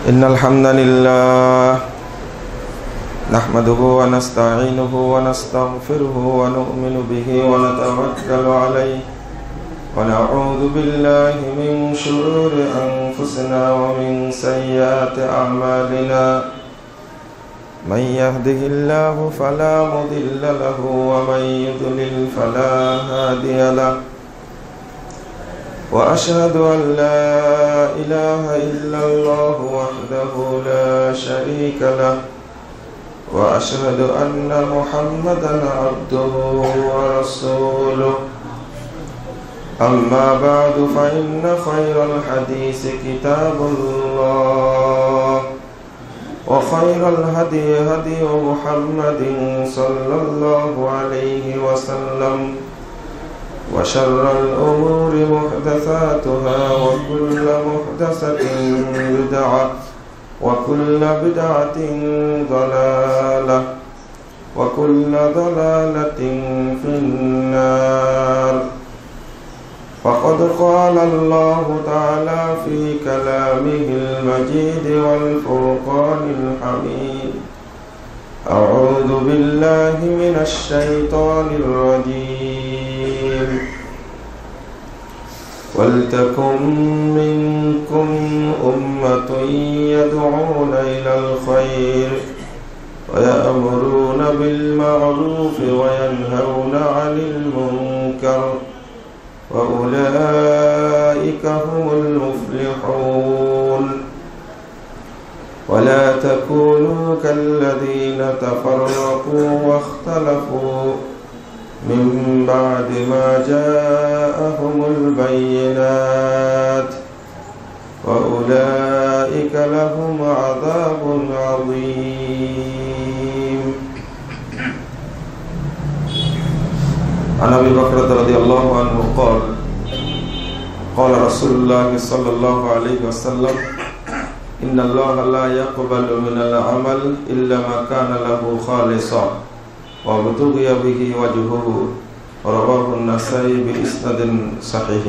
إن الحمد لله نحمده ونستعينه ونستغفره ونؤمن به ونتوكل عليه ونعوذ بالله من شرور أنفسنا ومن سيئات أعمالنا من يهده الله فلا مضل له ومن يضلل فلا هادي له وأشهد أن لا إله إلا الله وحده لا شريك له وأشهد أن محمدا عبده ورسوله أما بعد فإن خير الحديث كتاب الله وخير الهدي هدي محمد صلى الله عليه وسلم وشر الأمور محدثاتها وكل محدثة بدعة وكل بدعة ضلالة وكل ضلالة في النار. فقد قال الله تعالى في كلامه المجيد والفرقان الحميد: أعوذ بالله من الشيطان الرجيم. ولتكن منكم أمة يدعون إلى الخير ويأمرون بالمعروف وينهون عن المنكر وأولئك هم المفلحون. ولا تكونوا كالذين تفرقوا واختلفوا من بعد ما جاءهم البينات وأولئك لهم عذاب عظيم. عن أبي بكر رضي الله عنه قال: قال رسول الله صلى الله عليه وسلم: إن الله لا يقبل من العمل إلا ما كان له خالصا وابتغي به وجهه. رواه النسائي بإسناد صحيح.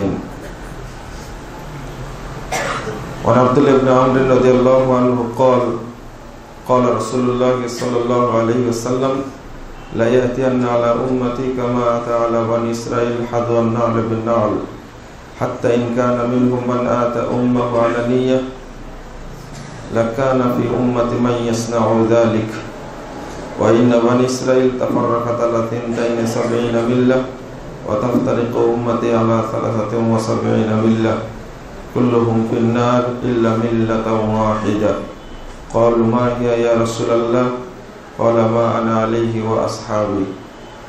وعن عبد الله بن عمرو رضي الله عنه قال: قال رسول الله صلى الله عليه وسلم: لا يأتين على أمتي كما أتى على بني إسرائيل حذو النعل بالنعل حتى إن كان منهم من آتى أمه علانية لكان في أمة من يصنع ذلك. وإن بني إسرائيل تفرقت على 72 ملة وتفترق أمتي على 73 ملة كلهم في النار إلا ملة واحدة. قالوا: ما هي يا رسول الله؟ قال: ما أنا عليه وأصحابي.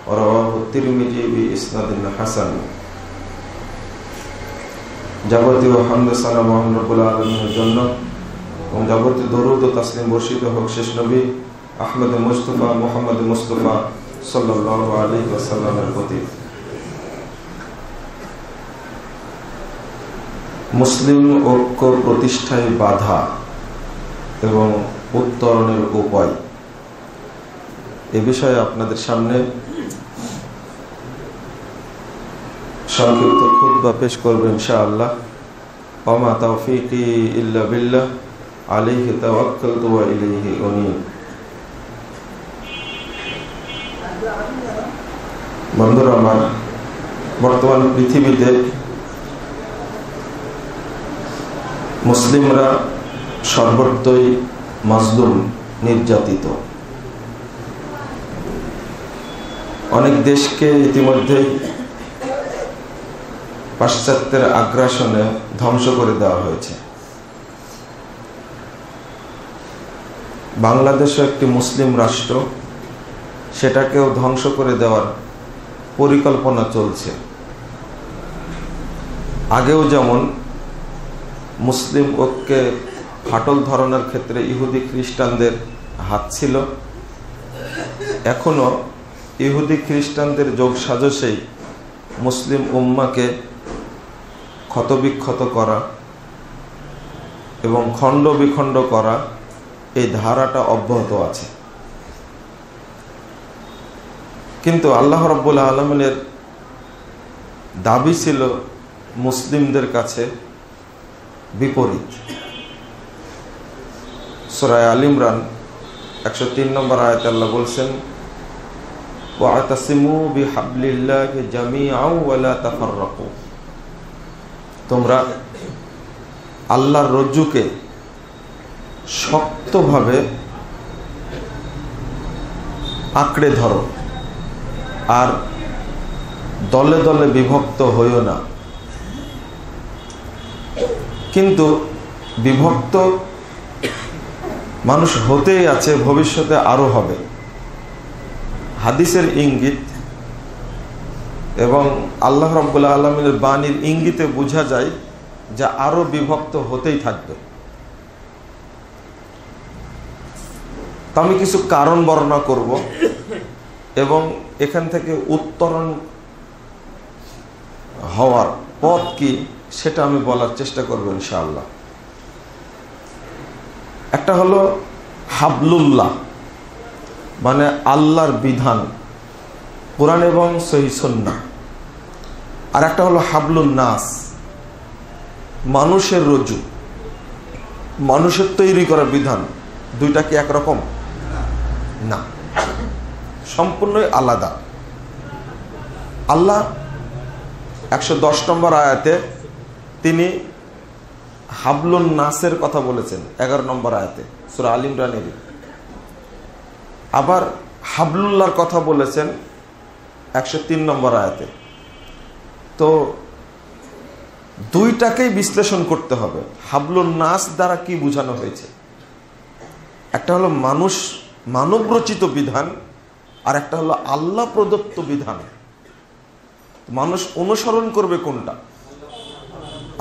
رواه الترمذي بإسناد حسن. যাবতীয় হামদ সানা মহান রব্বুল আলামিনের জন্য এবং যাবতীয় দরুদ ও তাসলিম বর্ষিত হোক শেষ নবী আহমদ মুস্তাফা মুহাম্মদ মুস্তাফা সাল্লাল্লাহু আলাইহি ওয়াসাল্লামের প্রতি। মুসলিম ঐক্য প্রতিষ্ঠায় বাধা এবং উত্তরণের উপায় এ বিষয়ে আপনাদের সামনে সংক্ষিপ্ত খুতবা পেশ করব ইনশাআল্লাহ। ওমা তাওফীকি ইল্লা বিল্লাহ আলাইহি তাওয়াক্কালতু ওয়া ইলাইহি উনীব। বন্ধুরা আমার, বর্তমান পৃথিবীতে মুসলিমরা সর্বত্রই মাজলুম, নির্যাতিত। অনেক দেশকে ইতিমধ্যেই পাশ্চাত্যের আগ্রাসনে ধ্বংস করে দেওয়া হয়েছে। বাংলাদেশও একটি মুসলিম রাষ্ট্র, সেটাকেও ধ্বংস করে দেওয়ার পরিকল্পনা চলছে। আগেও যেমন মুসলিম ঐক্যে ফাটল ধরানোর ক্ষেত্রে ইহুদি খ্রিস্টানদের হাত ছিল, এখনো ইহুদি খ্রিস্টানদের যোগ সাজসেই মুসলিম উম্মাকে ক্ষতবিক্ষত করা এবং খণ্ড বিখণ্ড করা, এই ধারাটা অব্যাহত আছে। কিন্তু আল্লাহ রাব্বুল আলামিনের দাবি ছিল মুসলিমদের কাছে বিপরীত। সূরা আল ইমরান 103 নম্বর আয়াতে আল্লাহ বলছেন, ওয়াতাসিমু বিহাবলিল্লাহি জামিআন ওয়া লা তাফাররাকু, তোমরা আল্লাহর রজ্জুকে শক্তভাবে আঁকড়ে ধরো আর দলে দলে বিভক্ত হইও না। কিন্তু বিভক্ত মানুষ হতেই আছে, ভবিষ্যতে আরো হবে। হাদিসের ইঙ্গিত এবং আল্লাহ রাব্বুল আলামিনের বাণীর ইঙ্গিতে বোঝা যায় যে আরো বিভক্ত হতেই থাকবে। তা আমি কিছু কারণ বর্ণনা করব এবং এখান থেকে উত্তরণ হওয়ার পথ কি সেটা আমি বলার চেষ্টা করব ইনশাআল্লাহ। একটা হলো হাবলুল্লাহ, মানে আল্লাহর বিধান, কোরআন এবং সহিহ সুন্নাহ। আর একটা হলো হাবলুন নাস, মানুষের রজ্জু, মানুষের তৈরি করা বিধান। দুইটা কি একরকম? না, সম্পূর্ণই আলাদা। আল্লাহ 110 নম্বর আয়াতে তিনি হাবলুন নাসের কথা বলেছেন 11 নম্বর আয়াতে সূরা আল ইমরানের। আবার হাবলুল্লাহর কথা বলেছেন 103 নম্বর আয়াতে। তো দুইটাকেই বিশ্লেষণ করতে হবে। হাবলুন নাস দ্বারা কি বোঝানো হয়েছে? একটা হলো মানুষ, মানব রচিত বিধান, আর একটা হলো আল্লাহ প্রদত্ত বিধান। মানুষ অনুসরণ করবে কোনটা?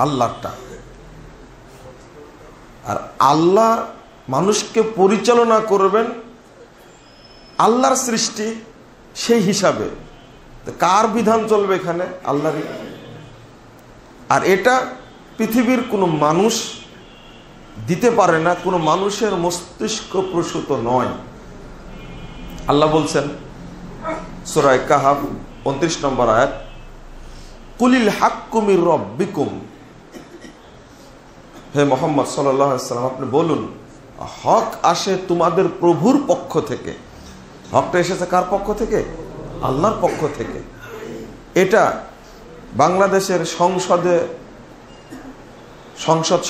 আল্লাহরটা। আর আল্লাহ মানুষকে পরিচালনা করবেন আল্লাহর সৃষ্টি, সেই হিসাবে কার বিধান চলবে এখানে? আল্লাহরই। আর এটা পৃথিবীর কোনো মানুষ দিতে পারে না, কোনো মানুষের মস্তিষ্ক প্রসূত নয়। আল্লাহ বলছেন সূরা কাহাফ 29 নম্বর আয়াত, কুলিল হাক্কু মির রাব্বিকুম, হে মুহাম্মদ সাল্লাল্লাহু আলাইহি ওয়াসাল্লাম আপনি বলুন, হক আসে তোমাদের প্রভুর পক্ষ থেকে। হকটা এসেছে কার পক্ষ থেকে? আল্লাহর পক্ষ থেকে। এটা বাংলাদেশের সংসদ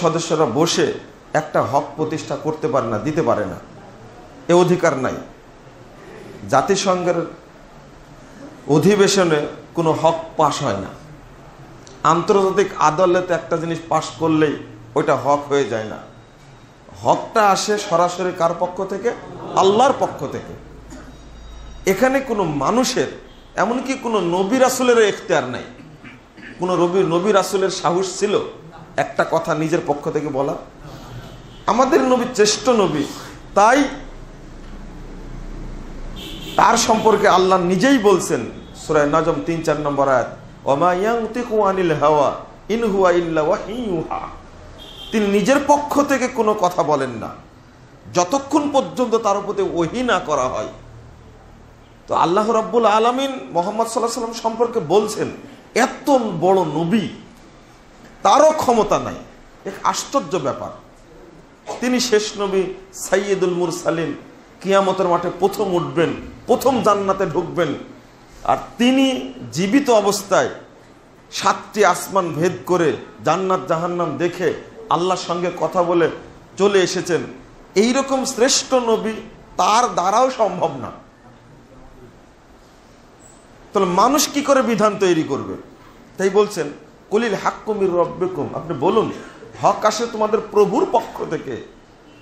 সদস্যরা বসে একটা হক প্রতিষ্ঠা করতে পারে না, দিতে পারে না, এ অধিকার নাই। জাতিসংঘের অধিবেশনে কোনো হক পাশ হয় না। আন্তর্জাতিক আদালতে একটা জিনিস পাশ করলেই ওইটা হক হয়ে যায় না। হকটা আসে সরাসরি কার পক্ষ থেকে? আল্লাহর পক্ষ থেকে। এখানে কোনো মানুষের, এমনকি কোনো নবী রাসূলের এখতিয়ার নাই। কোনো নবী রাসূলের সাহস ছিল একটা কথা নিজের পক্ষ থেকে বলা? আমাদের নবী শ্রেষ্ঠ নবী, তাই তার সম্পর্কে আল্লাহ নিজেই বলছেন সূরা নাজম 3-4 নম্বর আয়াত, ওমা ইয়ানতিকু আনিল হাওয়া ইন হুয়া ইল্লা ওয়াহয়ুন ইউহা। তিনি নিজের পক্ষ থেকে কোনো কথা বলেন না যতক্ষণ পর্যন্ত তার প্রতি ওহী না করা হয়। তো আল্লাহ রাব্বুল আলামিন মুহাম্মদ সাল্লাল্লাহু আলাইহি ওয়াসাল্লাম সম্পর্কে বলছেন, এত বড় নবী, তারও ক্ষমতা নাই। এক আশ্চর্য ব্যাপার। তিনি শেষ নবী, সাইয়্যিদুল মুরসালিন, কিয়ামতের মাঠে প্রথম উঠবেন, প্রথম জান্নাতে ঢুকবেন। আর তিনি জীবিত অবস্থায় 7টি আসমান ভেদ করে জান্নাত জাহান্নাম দেখে আল্লাহর সঙ্গে কথা বলে চলে এসেছেন। এইরকম শ্রেষ্ঠ নবী তার দ্বারাও সম্ভব না। তাহলে মানুষ কি করে বিধান তৈরি করবে? তাই বলছেন কুলিল হাক্কু মির রাব্বিকুম, আপনি বলুন হক আসে তোমাদের প্রভুর পক্ষ থেকে।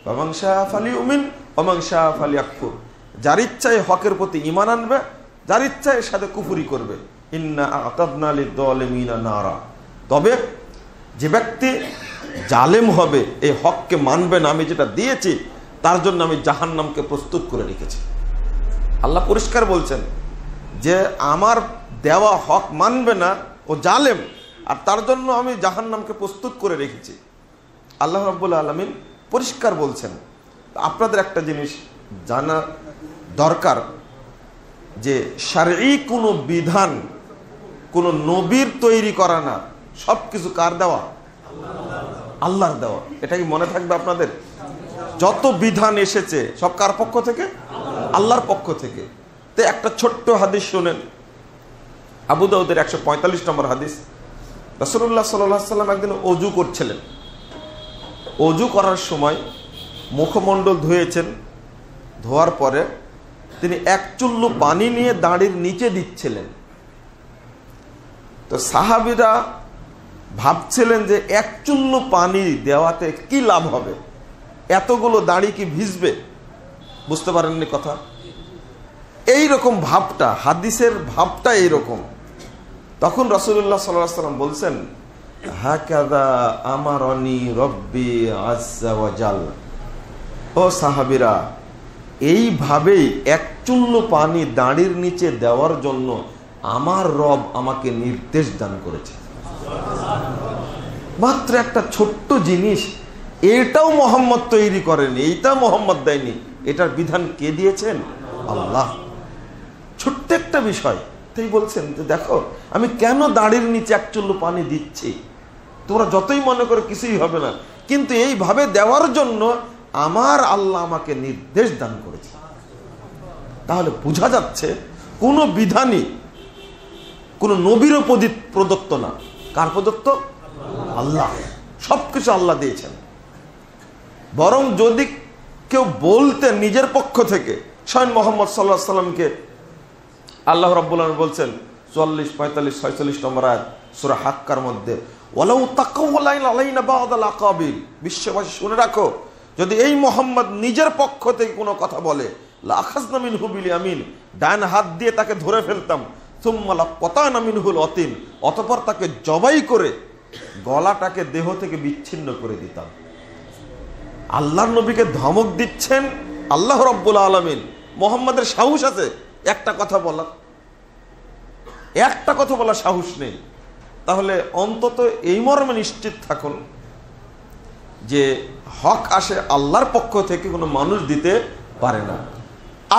ফামান শাআ ফালিউমিন ওয়ামান শাআ ফালিয়াকফুর, যার ইচ্ছায় হকের প্রতি ঈমান আনবে, যার ইচ্ছায় এর সাথে কুফরি করবে। ইন্না আ'তাদনা লিয-যালিমিনা নারা, তবে যে ব্যক্তি জালেম হবে, এই হককে মানবে না, আমি যেটা দিয়েছি তার জন্য আমি জাহান্নামকে প্রস্তুত করে রেখেছি। আল্লাহ পরিষ্কার বলছেন যে আমার দেওয়া হক মানবে না, ও জালেম, আর তার জন্য আমি জাহান্নামকে প্রস্তুত করে রেখেছি। আল্লাহ রাব্বুল আলামিন পরিষ্কার বলছেন। আপনাদের একটা জিনিস জানা দরকার যে শারঈ কোনো বিধান কোনো নবীর তৈরি করা না, সব কিছু কার দেওয়া? আল্লাহর দেওয়া। এটা কি মনে থাকবে আপনাদের? যত বিধান এসেছে সব কার পক্ষ থেকে? আল্লাহর পক্ষ থেকে। তো একটা ছোট্ট হাদিস শুনেন, আবু দাউদের 145 নম্বর হাদিস। রাসূলুল্লাহ সাল্লাল্লাহু আলাইহি ওয়াসাল্লাম একদিন ওযু করছিলেন। ওযু করার সময় মুখমণ্ডল ধুয়েছেন, ধোয়ার পরে তিনি এক চুল্লু পানি নিয়ে দাঁড়ির নিচে দিচ্ছিলেন। তো সাহাবীরা ভাবছিলেন যে এক চুল্লু পানি দেওয়াতে কি লাভ হবে, এতগুলো দাঁড়ি কি ভিজবে? বুঝতে পারেননি কথা? এইরকম ভাবটা, হাদিসের ভাবটা এইরকম। তখন রাসূলুল্লাহ সাল্লাল্লাহু আলাইহি ওয়াসাল্লাম বলছেন, হাকাযা আমারনি রব্বি আযজা ওয়া জাল। ও সাহাবীরা, এইভাবেই এক চুল্লু পানি দাঁড়ির নিচে দেওয়ার জন্য আমার রব আমাকে নির্দেশ দান করেছে। মাত্র একটা ছোট্ট জিনিস, এটাও মোহাম্মদ তৈরি করেনি, এইটা মোহাম্মদ দেয়নি, এটার বিধান কে দিয়েছেন? আল্লাহ। ছোট্ট একটা বিষয়, তাই বলছেন যে দেখো আমি কেন দাঁড়ির নিচে এক চুল্লু পানি দিচ্ছি, তোমরা যতই মনে করো কিছুই হবে না, কিন্তু এইভাবে দেওয়ার জন্য আমার আল্লাহ আমাকে নির্দেশ দান করেছে। তাহলে বোঝা যাচ্ছে কোন বিধানই কোন নবীরও প্রদত্ত না। কার প্রদত্ত? আল্লাহ। সবকিছু আল্লাহ দিয়েছেন। বরং যদি কেউ বলতেন নিজের পক্ষ থেকে, স্বয়ং মুহাম্মদ সাল্লাল্লাহু আলাইহি ওয়াসাল্লামকে আল্লাহ রাব্বুল আলামিন বলছেন 44, 45, 46 নম্বর আয়াত সূরা হাক্কার মধ্যে, ওয়ালাউ তাকাওয়ালা আলাইনা বা'দাল আকাবিল। বিশ্ববাসী শুনে রাখো, যদি এই মুহাম্মদ নিজের পক্ষ থেকে কোনো কথা বলে, লা আখাযনা মিনহু বিল ইয়ামিন, ডান হাত দিয়ে তাকে ধরে ফেলতাম, সুম্মা লাকাতানা মিনহুল ওয়াতিন, অতঃপর তাকে জবাই করে গলাটাকে দেহ থেকে বিচ্ছিন্ন করে দিতাম। আল্লাহর নবীকে ধমক দিচ্ছেন আল্লাহ রাব্বুল আলামিন। মুহাম্মাদের সাহস আছে একটা কথা বলার? একটা কথা বলার সাহস নেই। তাহলে অন্তত এই মর্মে নিশ্চিত থাকুন যে হক আসে আল্লাহর পক্ষ থেকে, কোনো মানুষ দিতে পারে না।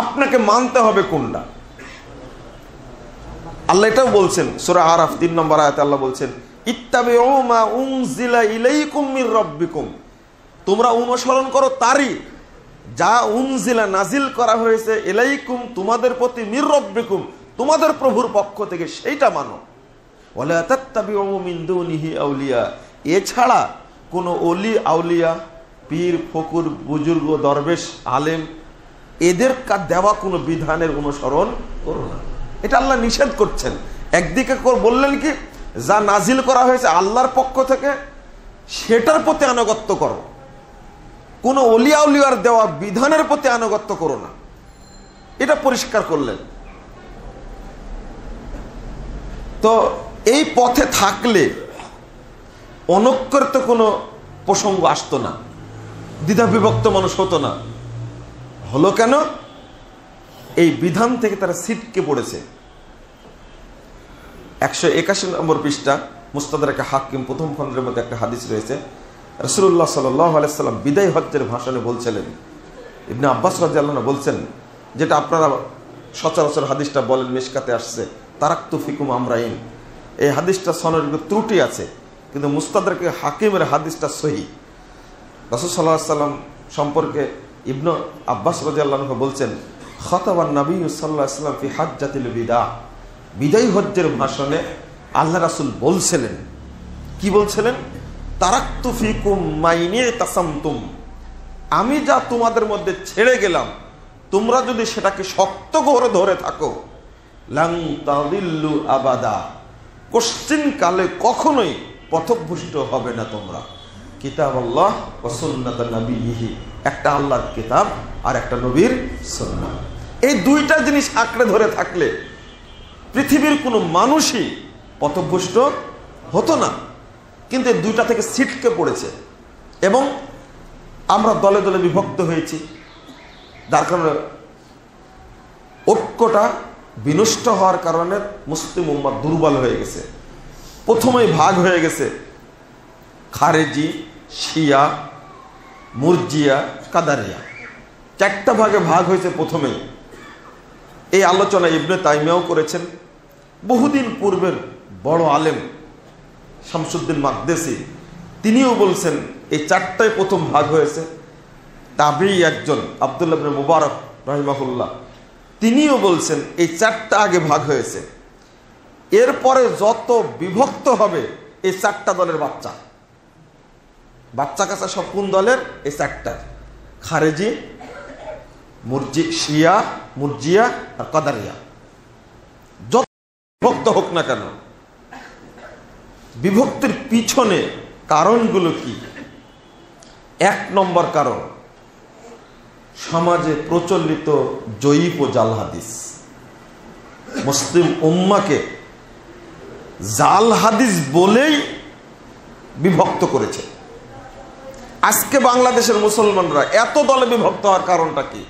আপনাকে মানতে হবে কোনটা? আল্লাহ এটাও বলছেন সূরা আরাফ 3 নম্বর আয়াতে আল্লাহ বলছেন, ইত্তাবিউ মা উনজিলা ইলাইকুম মির রাব্বিকুম, তোমরা অনুসরণ করো তারই যা উনজিলা নাজিল করা হয়েছে, ইলাইকুম তোমাদের প্রতি, মির রাব্বিকুম তোমাদের প্রভুর পক্ষ থেকে, সেইটা মানো। ওয়ালা তাত্তাবিউ মিন দুনিহি আউলিয়া, এছাড়া কোনো ওলি আউলিয়া, পীর ফকুর, বুজুর্গ, দরবেশ, আলেম, এদের দেওয়া কোনো বিধানের অনুসরণ করো না। এটা আল্লাহ নিষেধ করছেন। একদিকে বললেন কি, যা নাজিল করা হয়েছে আল্লাহর পক্ষ থেকে সেটার প্রতি আনুগত্য করো, কোনো ওলি আউলিয়ার দেওয়া বিধানের প্রতি আনুগত্য করো না, এটা পরিষ্কার করলেন। তো এই পথে থাকলে অনৈক্যের তো কোনো প্রসঙ্গ আসতো না, দ্বিধা বিভক্ত মানুষ হতো না। হলো কেন? এই বিধান থেকে তারা ছিটকে পড়েছে। 181 নম্বর পৃষ্ঠা মুস্তাদরাকে হাকিম প্রথম খণ্ডের মধ্যে একটা হাদিস রয়েছে। রাসূলুল্লাহ সাল্লাল্লাহু আলাইহি ওয়াসাল্লাম বিদায় হজ্জের ভাষণে বলছিলেন, ইবনে আব্বাস রাদিয়াল্লাহু আনহু বলছেন, যেটা আপনারা সচরাচর হাদিসটা বলেন, মিশকাতে আসছে, তারাক্তু ফিকুম আমরাইন। এই হাদিসটা সনদের ত্রুটি আছে, কিন্তু মুস্তাদরাকে হাকিমের হাদিসটা সহিহ। রাসূল সাল্লাল্লাহু আলাইহি ওয়াসাল্লাম সম্পর্কে ইবনে আব্বাস রাদিয়াল্লাহু আনহু বলছেন, খাতাবান নবী সাল্লাল্লাহু আলাইহি ওয়াসাল্লাম ফি হাজ্জাতিল বিদা, বিদায় হজ্জের ভাষণে আল্লাহ রাসূল বলছিলেন, কি বলছিলেন? তারাক্তু ফিকুম মাইনি তাসামতুম, আমি যা তোমাদের মধ্যে ছেড়ে গেলাম, তোমরা যদি সেটাকে শক্ত করে ধরে থাকো, লাং তাদিল্লু আবাদা, কোশ্চিন কালে কখনোই পথভ্রষ্ট হবে না তোমরা। কিতাব আল্লাহ ওয়া সুন্নাত নবীহি, একটা আল্লাহর কিতাব আর একটা নবীর সুন্নাহ, এই দুইটা জিনিস আঁকড়ে ধরে থাকলে পৃথিবীর কোনো মানুষই পথভ্রষ্ট হতো না। কিন্তু এই দুইটা থেকে ছিটকে পড়েছে এবং আমরা দলে দলে বিভক্ত হয়েছি, যার কারণে ঐক্যটা বিনষ্ট হওয়ার কারণে মুসলিম উম্মাহ দুর্বল হয়ে গেছে। প্রথমেই ভাগ হয়ে গেছে খারেজি, শিয়া, মুরজিয়া, কাদারিয়া, চারটা ভাগে ভাগ হয়েছে প্রথমেই। এই আলোচনা ইবনে তাইমিয়াও করেছেন। বহুদিন পূর্বের বড় আলেম শামসুদ্দিন মাকদেসি, তিনিও বলছেন এই চারটায় প্রথম ভাগ হয়েছে। তাবেঈ একজন আব্দুল্লাহ ইবনে মুবারক রাহিমাহুল্লাহ, তিনিও বলছেন এই চারটা আগে ভাগ হয়েছে, এরপরে যত বিভক্ত হবে এই চারটা দলের বাচ্চা কাচ্চা সব কোন দলের? এই চারটা, খারেজি, শিয়া, মুরজিয়া আর কাদারিয়া। যত বিভক্ত হোক না কেন, বিভক্তির পিছনে কারণগুলো কি? 1 নম্বর কারণ, সমাজে প্রচলিত জয়ীফ ও জাল হাদিস। মুসলিম উম্মাকে জাল হাদিস বলেই বিভক্ত করেছে। আজকে বাংলাদেশের মুসলমানরা এত দলে বিভক্ত হওয়ার কারণটা কি?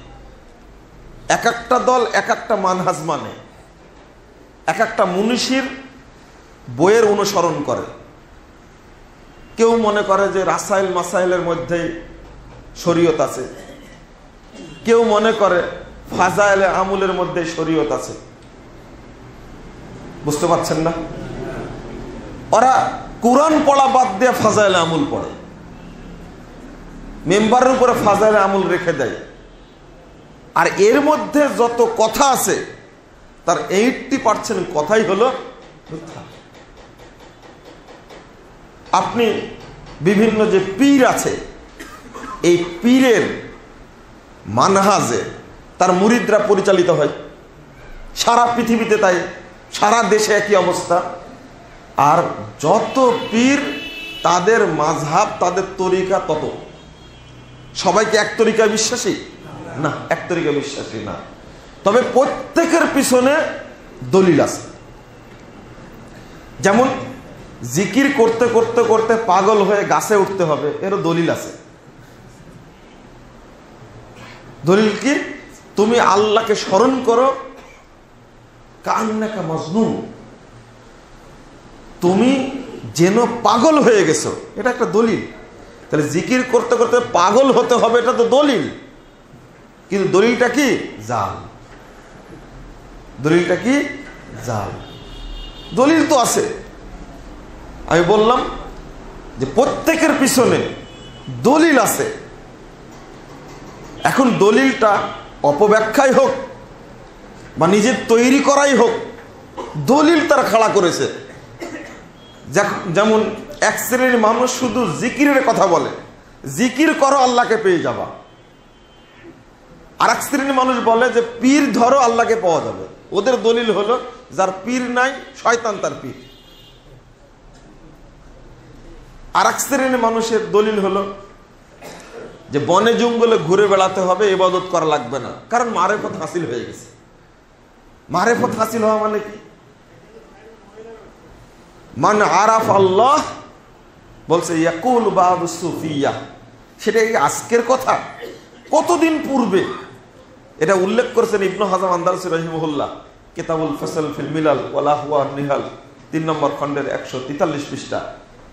এক একটা দল এক একটা মানহাজ মানে, এক একটা মুনিশির বইয়ের অনুসরণ করে। কেউ মনে করে যে রাসাইল মাসাইলের মধ্যেই শরীয়ত আছে, কেউ মনে করে ফাজাইলে আমুলের মধ্যে শরীয়ত আছে। বুঝতে পারছেন না? ওরা কোরআন পড়া বাদ দিয়ে ফাজাইলে আমুল পড়ে, মেম্বারের উপরে ফাজাইলে আমুল রেখে দেয়। আর এর মধ্যে যত কথা আছে তার 80% কথাই হলো মিথ্যা। আপনি বিভিন্ন যে পীর আছে, এই পীরের মানহাজে তার মুরিদরা পরিচালিত হয় সারা পৃথিবীতে, তাই সারা দেশে একই অবস্থা। আর যত পীর তাদের মাযহাব, তাদের তরিকা তত। সবাইকে এক তরিকায় বিশ্বাসী না, এক তরিকা বিশ্বাসী না, তবে প্রত্যেকের পিছনে দলিল আছে। যেমন জিকির করতে করতে করতে পাগল হয়ে গাছে উঠতে হবে, এরও দলিল আছে। দলিল কি? তুমি আল্লাহকে স্মরণ করো কান্নাকা মজনুন, তুমি যেন পাগল হয়ে গেছো, এটা একটা দলিল। তাহলে জিকির করতে করতে পাগল হতে হবে, এটা তো দলিল। কিন্তু দলিলটা কি? জাল। দলিলটা কি? জাল। দলিল তো আছে। আমি বললাম যে প্রত্যেকের পিছনে দলিল আছে। এখন দলিলটা অপব্যাখ্যাই হোক বা নিজের তৈরি করাই হোক, দলিল তারা খাড়া করেছে। যেমন এক শ্রেণীর মানুষ শুধু জিকিরের কথা বলে, জিকির করো আল্লাহকে পেয়ে যাবা। আর এক শ্রেণীর মানুষ বলে যে পীর ধরো আল্লাহকে পাওয়া যাবে। ওদের দলিল হলো যার পীর নাই শয়তান তার পীর। আর এক শ্রেণীর মানুষের দলিল হলো যে বনে জঙ্গলে ঘুরে বেড়াতে হবে, ইবাদত করা লাগবে না, কারণ মারেফত হাসিল হয়ে গেছে। মারেফত হাসিল হওয়া মানে কি? মান আরাফ আল্লাহ বলছে ইয়াকুল বাদু সুফিয়া, সেটা এই আজকের কথা, কতদিন পূর্বে এটা উল্লেখ করেছেন ইবনে হাজাম আন্দালুসি রাহিমাহুল্লাহ কিতাবুল ফাসল ফিল মিলাল ওয়াল আহওয়া নিহাল 3 নম্বর খণ্ডের 143 পৃষ্ঠা।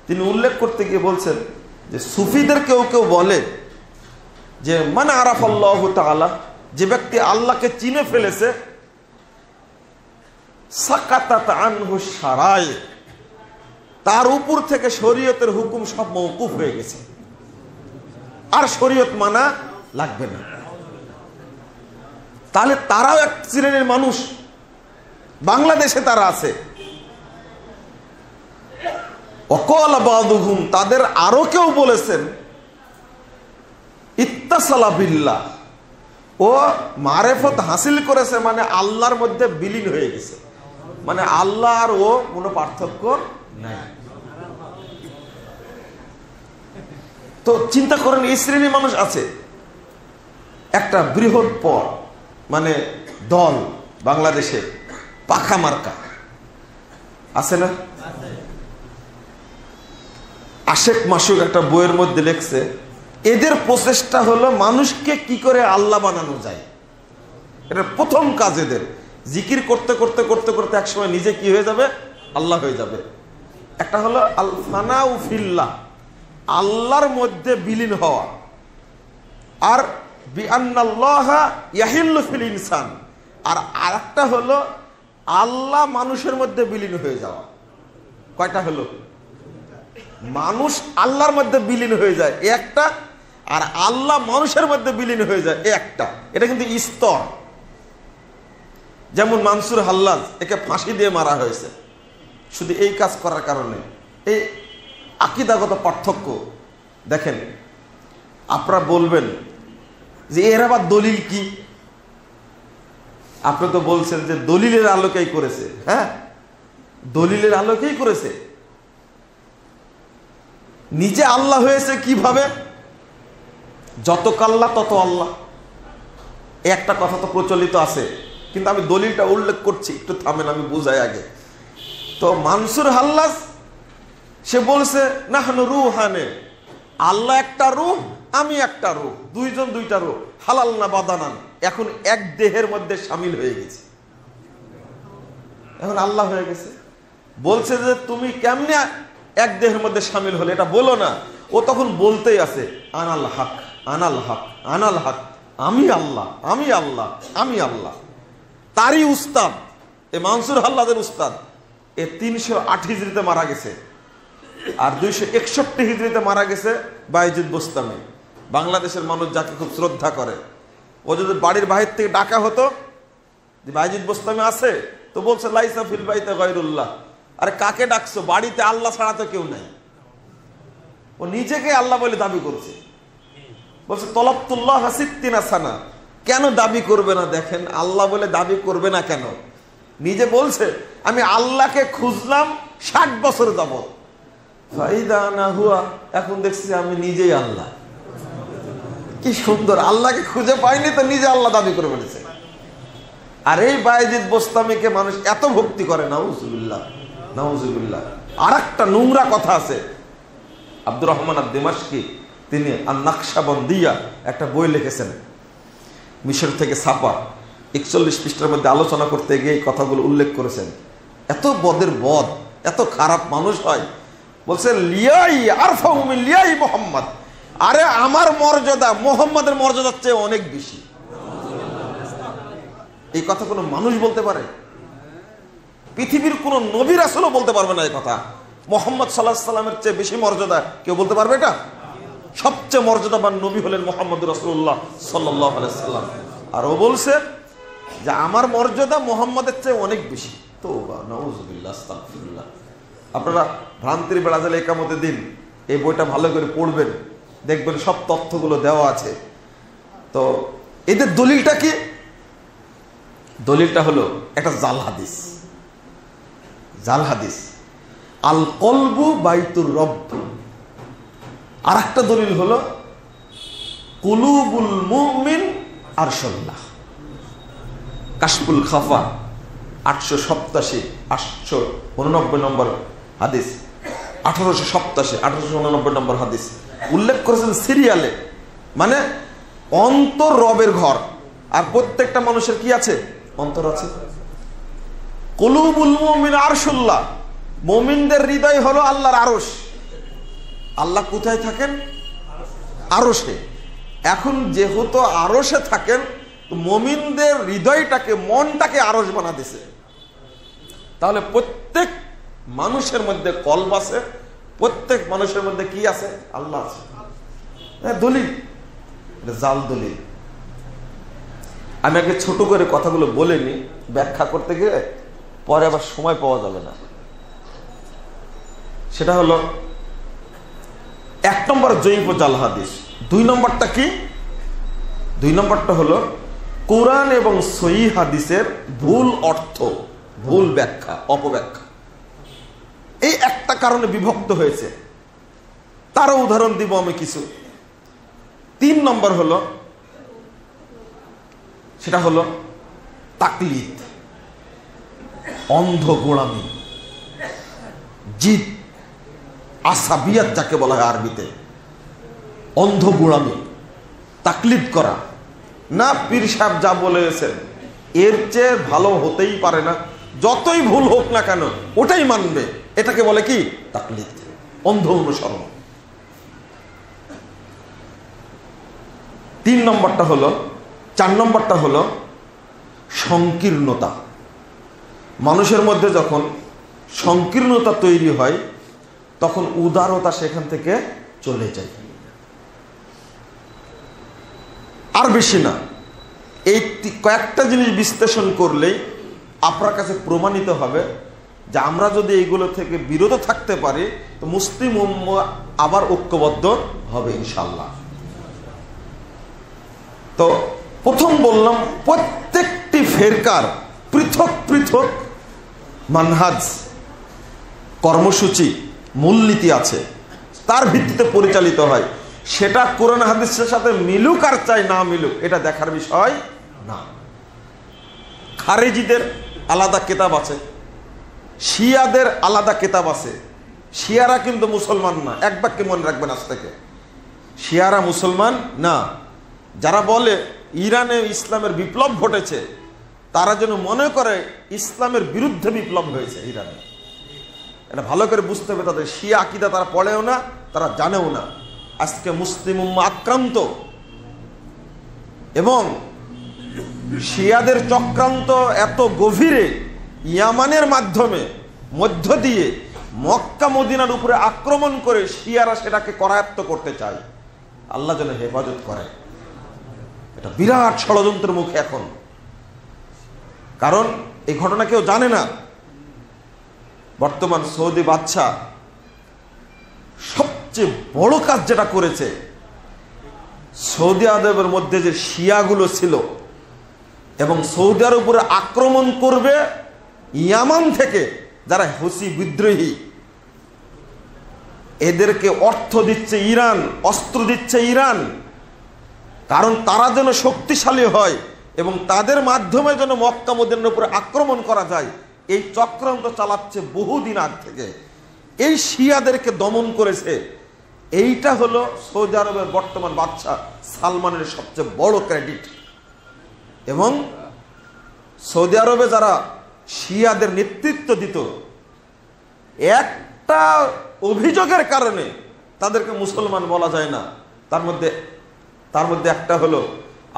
তিনি উল্লেখ করতে গিয়ে বলছেন যে সুফিদের কেউ কেউ বলে যে মান আরাফ আল্লাহ তাআলা, যে ব্যক্তি আল্লাহকে চিনে ফেলেছে, সাকাতাত আনহু শারায়, তার উপর থেকে শরীয়তের হুকুম সব মওকুফ হয়ে গেছে, আর শরীয়ত মানা লাগবে না। তাহলে তারাও এক শ্রেণীর মানুষ, বাংলাদেশে তারা আছে। অকল বাদুহুম, তাদের আরো কেউ বলেছেন ইত্তাসালা বিল্লাহ, ও মারেফত হাসিল করেছে, মানে আল্লাহর মধ্যে বিলীন হয়ে গেছে, মানে আল্লাহ আর ও কোনো পার্থক্য নাই। তো চিন্তা করেন, এই শ্রেণীর মানুষ আছে। একটা বৃহৎ পর মানে দল বাংলাদেশে পাখা মার্কা আছে না? আশেক মাসুক একটা বইয়ের মধ্যে লেখছে, এদের প্রচেষ্টা হলো মানুষকে কি করে আল্লাহ বানানো যায়। এটা প্রথম কাজ এদের। জিকির করতে করতে করতে করতে একসময় নিজে কি হয়ে যাবে? আল্লাহ হয়ে যাবে। একটা হলো আল ফানাউ ফিল্লাহ, আল্লাহর মধ্যে বিলীন হওয়া, আর বিআন্নাল্লাহা ইয়াহিল্লু ফিল ইনসান, আর আরেকটা হলো আল্লাহ মানুষের মধ্যে বিলীন হয়ে যাওয়া। কয়টা হলো? মানুষ আল্লাহর মধ্যে বিলীন হয়ে যায় একটা, আর আল্লাহ মানুষের মধ্যে বিলীন হয়ে যায়, একটা। এটা কিন্তু স্তর। যেমন মানসুর হাল্লাজ, একে ফাঁসি দিয়ে মারা হয়েছে শুধু এই কাজ করার কারণে। এই আকীদাগত পার্থক্য দেখেন। আপনারা বলবেন যে এর আবার দলিল কি? আপনি তো বলছেন যে দলিলের আলোকেই করেছে। হ্যাঁ, দলিলের আলোকেই করেছে। নিজে আল্লাহ হয়েছে কিভাবে? যত কাল্লা তত আল্লাহ, একটা কথা তো প্রচলিত আছে, কিন্তু আমি দলিলটা উল্লেখ করছি, একটু থামেন, আমি বুঝাই আগে। তো মানসুর হাল্লাজ সে বলছে নাহনু রুহানে, আল্লাহ একটা রূহ, আমি একটা রূহ, দুইজন দুইটা রূহ, হালাল না বাদানান, এখন এক দেহের মধ্যে শামিল হয়ে গেছে, এখন আল্লাহ হয়ে গেছে। বলছে যে তুমি কেমনে এক দেহের মধ্যে শামিল হলে, এটা বলো না। ও তখন বলতেই আছে আনাল হক, আনাল হক, আনাল হক, আমি আল্লাহ, আমি আল্লাহ, আমি আল্লাহ। তারই উস্তাদ, এ মানসুর হাল্লাজের উস্তাদ, এ 308 হিজরিতে মারা গেছে, আর 261 হিজরিতে মারা গেছে বায়েজিদ বোস্তামি। বাংলাদেশের মানুষ যাকে খুব শ্রদ্ধা করে, ও যদি বাড়ির বাহির থেকে ডাকা হতো যে বায়েজিদ বোস্তামি আছে, তো বলছে লাইসা ফিল বাইতে গায়রুল্লাহ। আরে কাকে ডাকছো? বাড়িতে আল্লাহ ছাড়া তো কেউ নাই। ও নিজেকে আল্লাহ বলে দাবি করছে, বলছে তলাবতুল্লাহ সিত্তিনা সানা। কেন দাবি করবে না? দেখেন, আল্লাহ বলে দাবি করবে না কেন? নিজে বলছে আমি আল্লাহকে খুঁজলাম 60 বছর যাবত, ফাইদা না হুয়া, এখন দেখছি আমি নিজেই আল্লাহ। কি সুন্দর, আল্লাহকে খুঁজে পাইনি তো নিজে আল্লাহ দাবি করে বলেছে। আর এই বায়েজিদ বোস্তামিকে মানুষ এত ভক্তি করে, নাউজুবিল্লাহ, নাউজুবিল্লাহ। আর একটা নোংরা কথা আছে, আব্দুর রহমান আদ-দিমাশকি, তিনি আন-নাকশবন্দিয়া একটা বই লিখেছেন, মিশর থেকে ছাপা, 41 পৃষ্ঠার মধ্যে আলোচনা করতে গিয়ে এই কথাগুলো উল্লেখ করেছেন। এত বদের বদ, এত খারাপ মানুষ হয়। বলছে লিয়াই আরফাউ মিন লিয়াই মুহাম্মদ, আরে আমার মর্যাদা মুহাম্মাদের মর্যাদার চেয়ে অনেক বেশি। এই কথা কোনো মানুষ বলতে পারে? পৃথিবীর কোন নবী রাসূলও বলতে পারবে না এই কথা। মুহাম্মদ সাল্লাল্লাহু আলাইহি সাল্লামের চেয়ে বেশি মর্যাদা কেউ বলতে পারবে এটা? সবচেয়ে মর্যাদাবান নবী হলেন মুহাম্মদ রাসূলুল্লাহ সাল্লাল্লাহু আলাইহি সাল্লাম। আর ও বলছে যে আমার মর্যাদা মুহাম্মাদের চেয়ে অনেক বেশি। তওবা, নাউযুবিল্লাহ, আস্তাগফিরুল্লাহ। আপনারা ভ্রান্তির বেড়াজাল একামতের দিন এই বইটা ভালো করে পড়বেন, দেখবেন সব তথ্যগুলো দেওয়া আছে। তো এদের দলিলটা কি? দলিলটা হলো একটা জাল হাদিস। জাল হাদিস, আল কলবু বাইতুর রব। আর একটা দলিল হলো কুলুবুল মুমিন আরশুল্লাহ। কাশফুল খাফা 887 889 নম্বর হাদিস, 1887 1889 নম্বর হাদিস উল্লেখ করেছেন সিরিয়ালে। মানে অন্তর রবের ঘর, আর প্রত্যেকটা মানুষের কি আছে? অন্তর আছে। কুলুবুল মুমিন আরশুল্লাহ, মুমিনদের হৃদয় হলো আল্লাহর আরশ। আল্লাহ কোথায় থাকেন? আরশে। এখন যেহেতু আরশে থাকেন, মুমিনদের হৃদয়টাকে, মনটাকে আরশ বানা দিয়েছে। তাহলে প্রত্যেক মানুষের মধ্যে কলব আছে, প্রত্যেক মানুষের মধ্যে কি আছে? আল্লাহ আছে। দলিল, জাল দলিল। আমি আগে ছোট করে কথাগুলো বলে নি, ব্যাখ্যা করতে গিয়ে পরে আবার সময় পাওয়া যাবে না। সেটা হলো 1 নম্বর জয়ীফ জাল হাদিস। 2 নম্বরটা কি? 2 নম্বরটা হলো কোরআন এবং সহিহ হাদিসের ভুল অর্থ, ভুল ব্যাখ্যা, অপব্যাখ্যা। এই একটা কারণে বিভক্ত হয়েছে, তারও উদাহরণ দিব আমি কিছু। 3 নম্বর হলো, সেটা হলো তাকলিদ, অন্ধ গোলামি, জিদ, আসাবিয়াত যাকে বলা হয় আরবিতে, অন্ধ গোলামি, তাকলিদ করা। না, পীর সাহেব যা বলেছেন এর চেয়ে ভালো হতেই পারে না, যতই ভুল হোক না কেন ওটাই মানবে, এটাকে বলে কি? তাকলিদ, অন্ধ অনুসরণ। 3 নম্বরটা হলো, 4 নম্বরটা হলো সংকীর্ণতা। মানুষের মধ্যে যখন সংকীর্ণতা তৈরি হয়, তখন উদারতা সেখান থেকে চলে যায়। আর বেশি না। এই কয়েকটা জিনিস বিশ্লেষণ করলেই আপনার কাছে প্রমাণিত হবে যে আমরা যদি এইগুলো থেকে বিরত থাকতে পারি তো মুসলিম উম্মাহ আবার ঐক্যবদ্ধ হবে ইনশাআল্লাহ। তো প্রথম বললাম প্রত্যেকটি ফেরকার পৃথক পৃথক মানহাজ, কর্মসূচি, মূলনীতি আছে, তার ভিত্তিতে পরিচালিত হয়। সেটা কোরআন হাদিসের সাথে মিলুক আর চাই না মিলুক এটা দেখার বিষয় না। খারেজিদের আলাদা কিতাব আছে, শিয়াদের আলাদা কিতাব আছে। শিয়ারা কিন্তু মুসলমান না, এক বাক্যে মনে রাখবেন আজ থেকে, শিয়ারা মুসলমান না। যারা বলে ইরানে ইসলামের বিপ্লব ঘটেছে তারা যেন মনে করে ইসলামের বিরুদ্ধে বিপ্লব হয়েছে ইরানে। এটা ভালো করে বুঝতে হবে। তাদের শিয়া আকীদা তারা পড়েও না, তারা জানেও না। আজকে মুসলিম উম্মাহ আক্রান্ত এবং শিয়াদের চক্রান্ত এত গভীরে ইয়ামানের মাধ্যমে মধ্য দিয়ে মক্কা মদিনার উপরে আক্রমণ করে শিয়ারা সেটাকে করায়ত্ত করতে চায়। আল্লাহ যেন হেফাজত করে। এটা বিরাট ষড়যন্ত্রের মুখে এখন, কারণ এই ঘটনা কেউ জানে না। বর্তমান সৌদি বাদশা সবচেয়ে বড় কাজ যেটা করেছে, সৌদি আরবের মধ্যে যে শিয়াগুলো ছিল এবং সৌদি আরবের উপরে আক্রমণ করবে ইয়ামান থেকে যারা হুসি বিদ্রোহী, এদেরকে অর্থ দিচ্ছে ইরান, অস্ত্র দিচ্ছে ইরান, কারণ তারা যেন শক্তিশালী হয় এবং তাদের মাধ্যমে যেন মক্কা মদিনার উপরে আক্রমণ করা যায়। এই চক্রান্ত চালাচ্ছে বহুদিন আগ থেকে। এই শিয়াদেরকে দমন করেছে। এইটা হলো সৌদি আরবের বর্তমান বাদশা সালমানের সবচেয়ে বড় ক্রেডিট। এবং সৌদি আরবে যারা শিয়াদের নেতৃত্ব দিত, একটা অভিযোগের কারণে তাদেরকে মুসলমান বলা যায় না। তার মধ্যে একটা হলো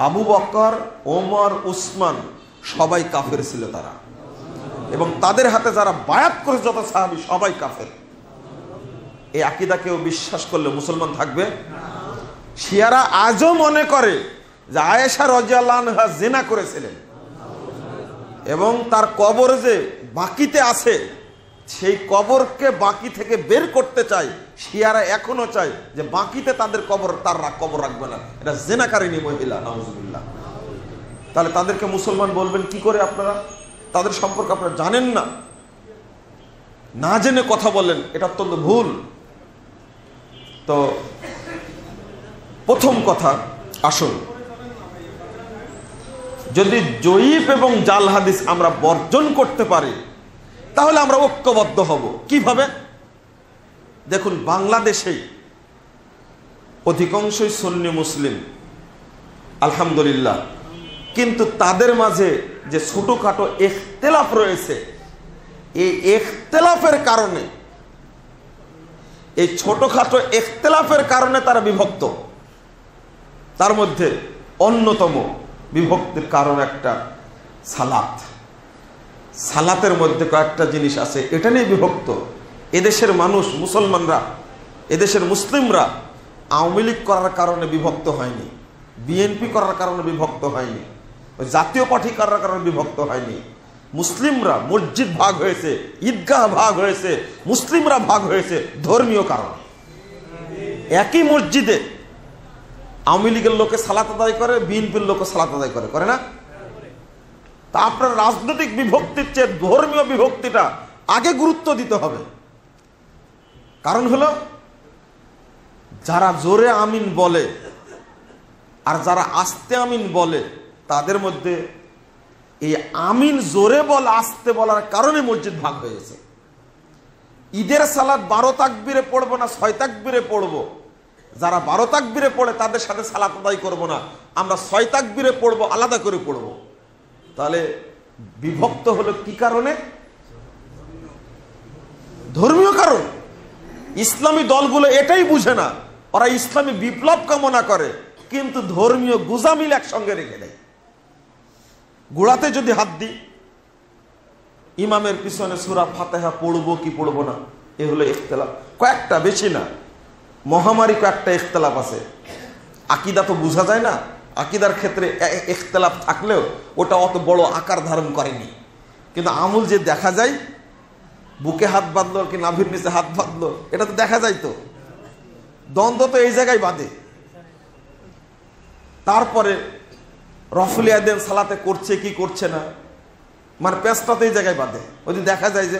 আবু বকর, ওমর, উসমান সবাই কাফের ছিল তারা, এবং তাদের হাতে যারা বায়াত করে যত সাহাবী সবাই কাফের। এই আকীদা কেউ বিশ্বাস করলে মুসলমান থাকবে? শিয়ারা আজও মনে করে যে আয়েশা রাদিয়াল্লাহু আনহা জিনা করেছিলেন এবং তার কবর যে বাকিতে আছে সেই কবরকে বাকি থেকে বের করতে চায়। শিয়ারা এখনো চায় যে বাকিতে তাদের কবর, তার কবর রাখবে না, এটা জিনাকারিনী মহিলা, নাউজুবিল্লাহ। তাহলে তাদেরকে মুসলমান বলবেন কি করে? আপনারা তাদের সম্পর্কে আপনারা জানেন না, না জেনে কথা বলেন, এটা অত্যন্ত ভুল। তো প্রথম কথা, আসুন যদি জয়ীফ এবং জাল হাদিস আমরা বর্জন করতে পারি তাহলে আমরা ঐক্যবদ্ধ হব। কিভাবে? দেখুন, বাংলাদেশেই অধিকাংশই সুন্নি মুসলিম আলহামদুলিল্লাহ, কিন্তু তাদের মাঝে যে ছোটখাটো ইখতিলাফ রয়েছে, এই ইখতিলাফের কারণে, এই ছোটখাটো ইখতিলাফের কারণে তারা বিভক্ত। তার মধ্যে অন্যতম বিভক্তির কারণ একটা সালাত। সালাতের মধ্যে কয়েকটা জিনিস আছে, এটা নিয়ে বিভক্ত। এদেশের মানুষ, মুসলমানরা, এদেশের মুসলিমরা আওয়ামী লীগ করার কারণে বিভক্ত হয়নি, বিএনপি করার কারণে বিভক্ত হয়নি, জাতীয় পার্টি করার কারণে বিভক্ত হয়নি। মুসলিমরা মসজিদ ভাগ হয়েছে, ঈদগাহ ভাগ হয়েছে, মুসলিমরা ভাগ হয়েছে ধর্মীয় কারণ। একই মসজিদে আওয়ামী লীগের লোকে সালাত আদায় করে, বিএনপির লোকে সালাত আদায় করে, করে না? তা আপনার রাজনৈতিক বিভক্তির চেয়ে ধর্মীয় বিভক্তিটা আগে গুরুত্ব দিতে হবে। কারণ হলো যারা জোরে আমিন বলে আর যারা আস্তে আমিন বলে, তাদের মধ্যে এই আমিন জোরে বল আস্তে বলার কারণে মসজিদ ভাগ হয়েছে। ঈদের সালাত 12 তাকবীরে পড়বো না 6 তাকবীরে পড়বো, যারা 12 তাকবীরে পড়ে তাদের সাথে সালাত আদায় করবো না, আমরা 6 তাকবীরে পড়বো, আলাদা করে পড়বো। তাহলে বিভক্ত হলো কি কারণে? ধর্মীয় কারণ। ইসলামী দলগুলো এটাই বুঝে না, ওরা ইসলামী বিপ্লব কামনা করে কিন্তু ধর্মীয় গুজামিল একসঙ্গে রেখে দেয়। গোড়াতে যদি হাত দিই, ইমামের পিছনে সূরা ফাতিহা পড়বো কি পড়বো না, এ হলো ইখতিলাফ। কয়েকটা, বেশি না, মহামারী কয়েকটা ইখতিলাফ আছে। আকীদা তো বোঝা যায় না, আকীদার ক্ষেত্রে ইখতিলাফ থাকলেও ওটা অত বড় আকার ধারণ করেনি। কিন্তু আমল যে দেখা যায়, বুকে হাত বাঁধলো কি নাভির নিচে হাত বাঁধলো, এটা তো দেখা যায়। তো দ্বন্দ্ব তো এই জায়গায় বাঁধে। তারপরে রফুল ইয়াদাইন সালাতে করছে কি করছে না, মানে পেঁচটা তো এই জায়গায় বাঁধে। ওই যে দেখা যায় যে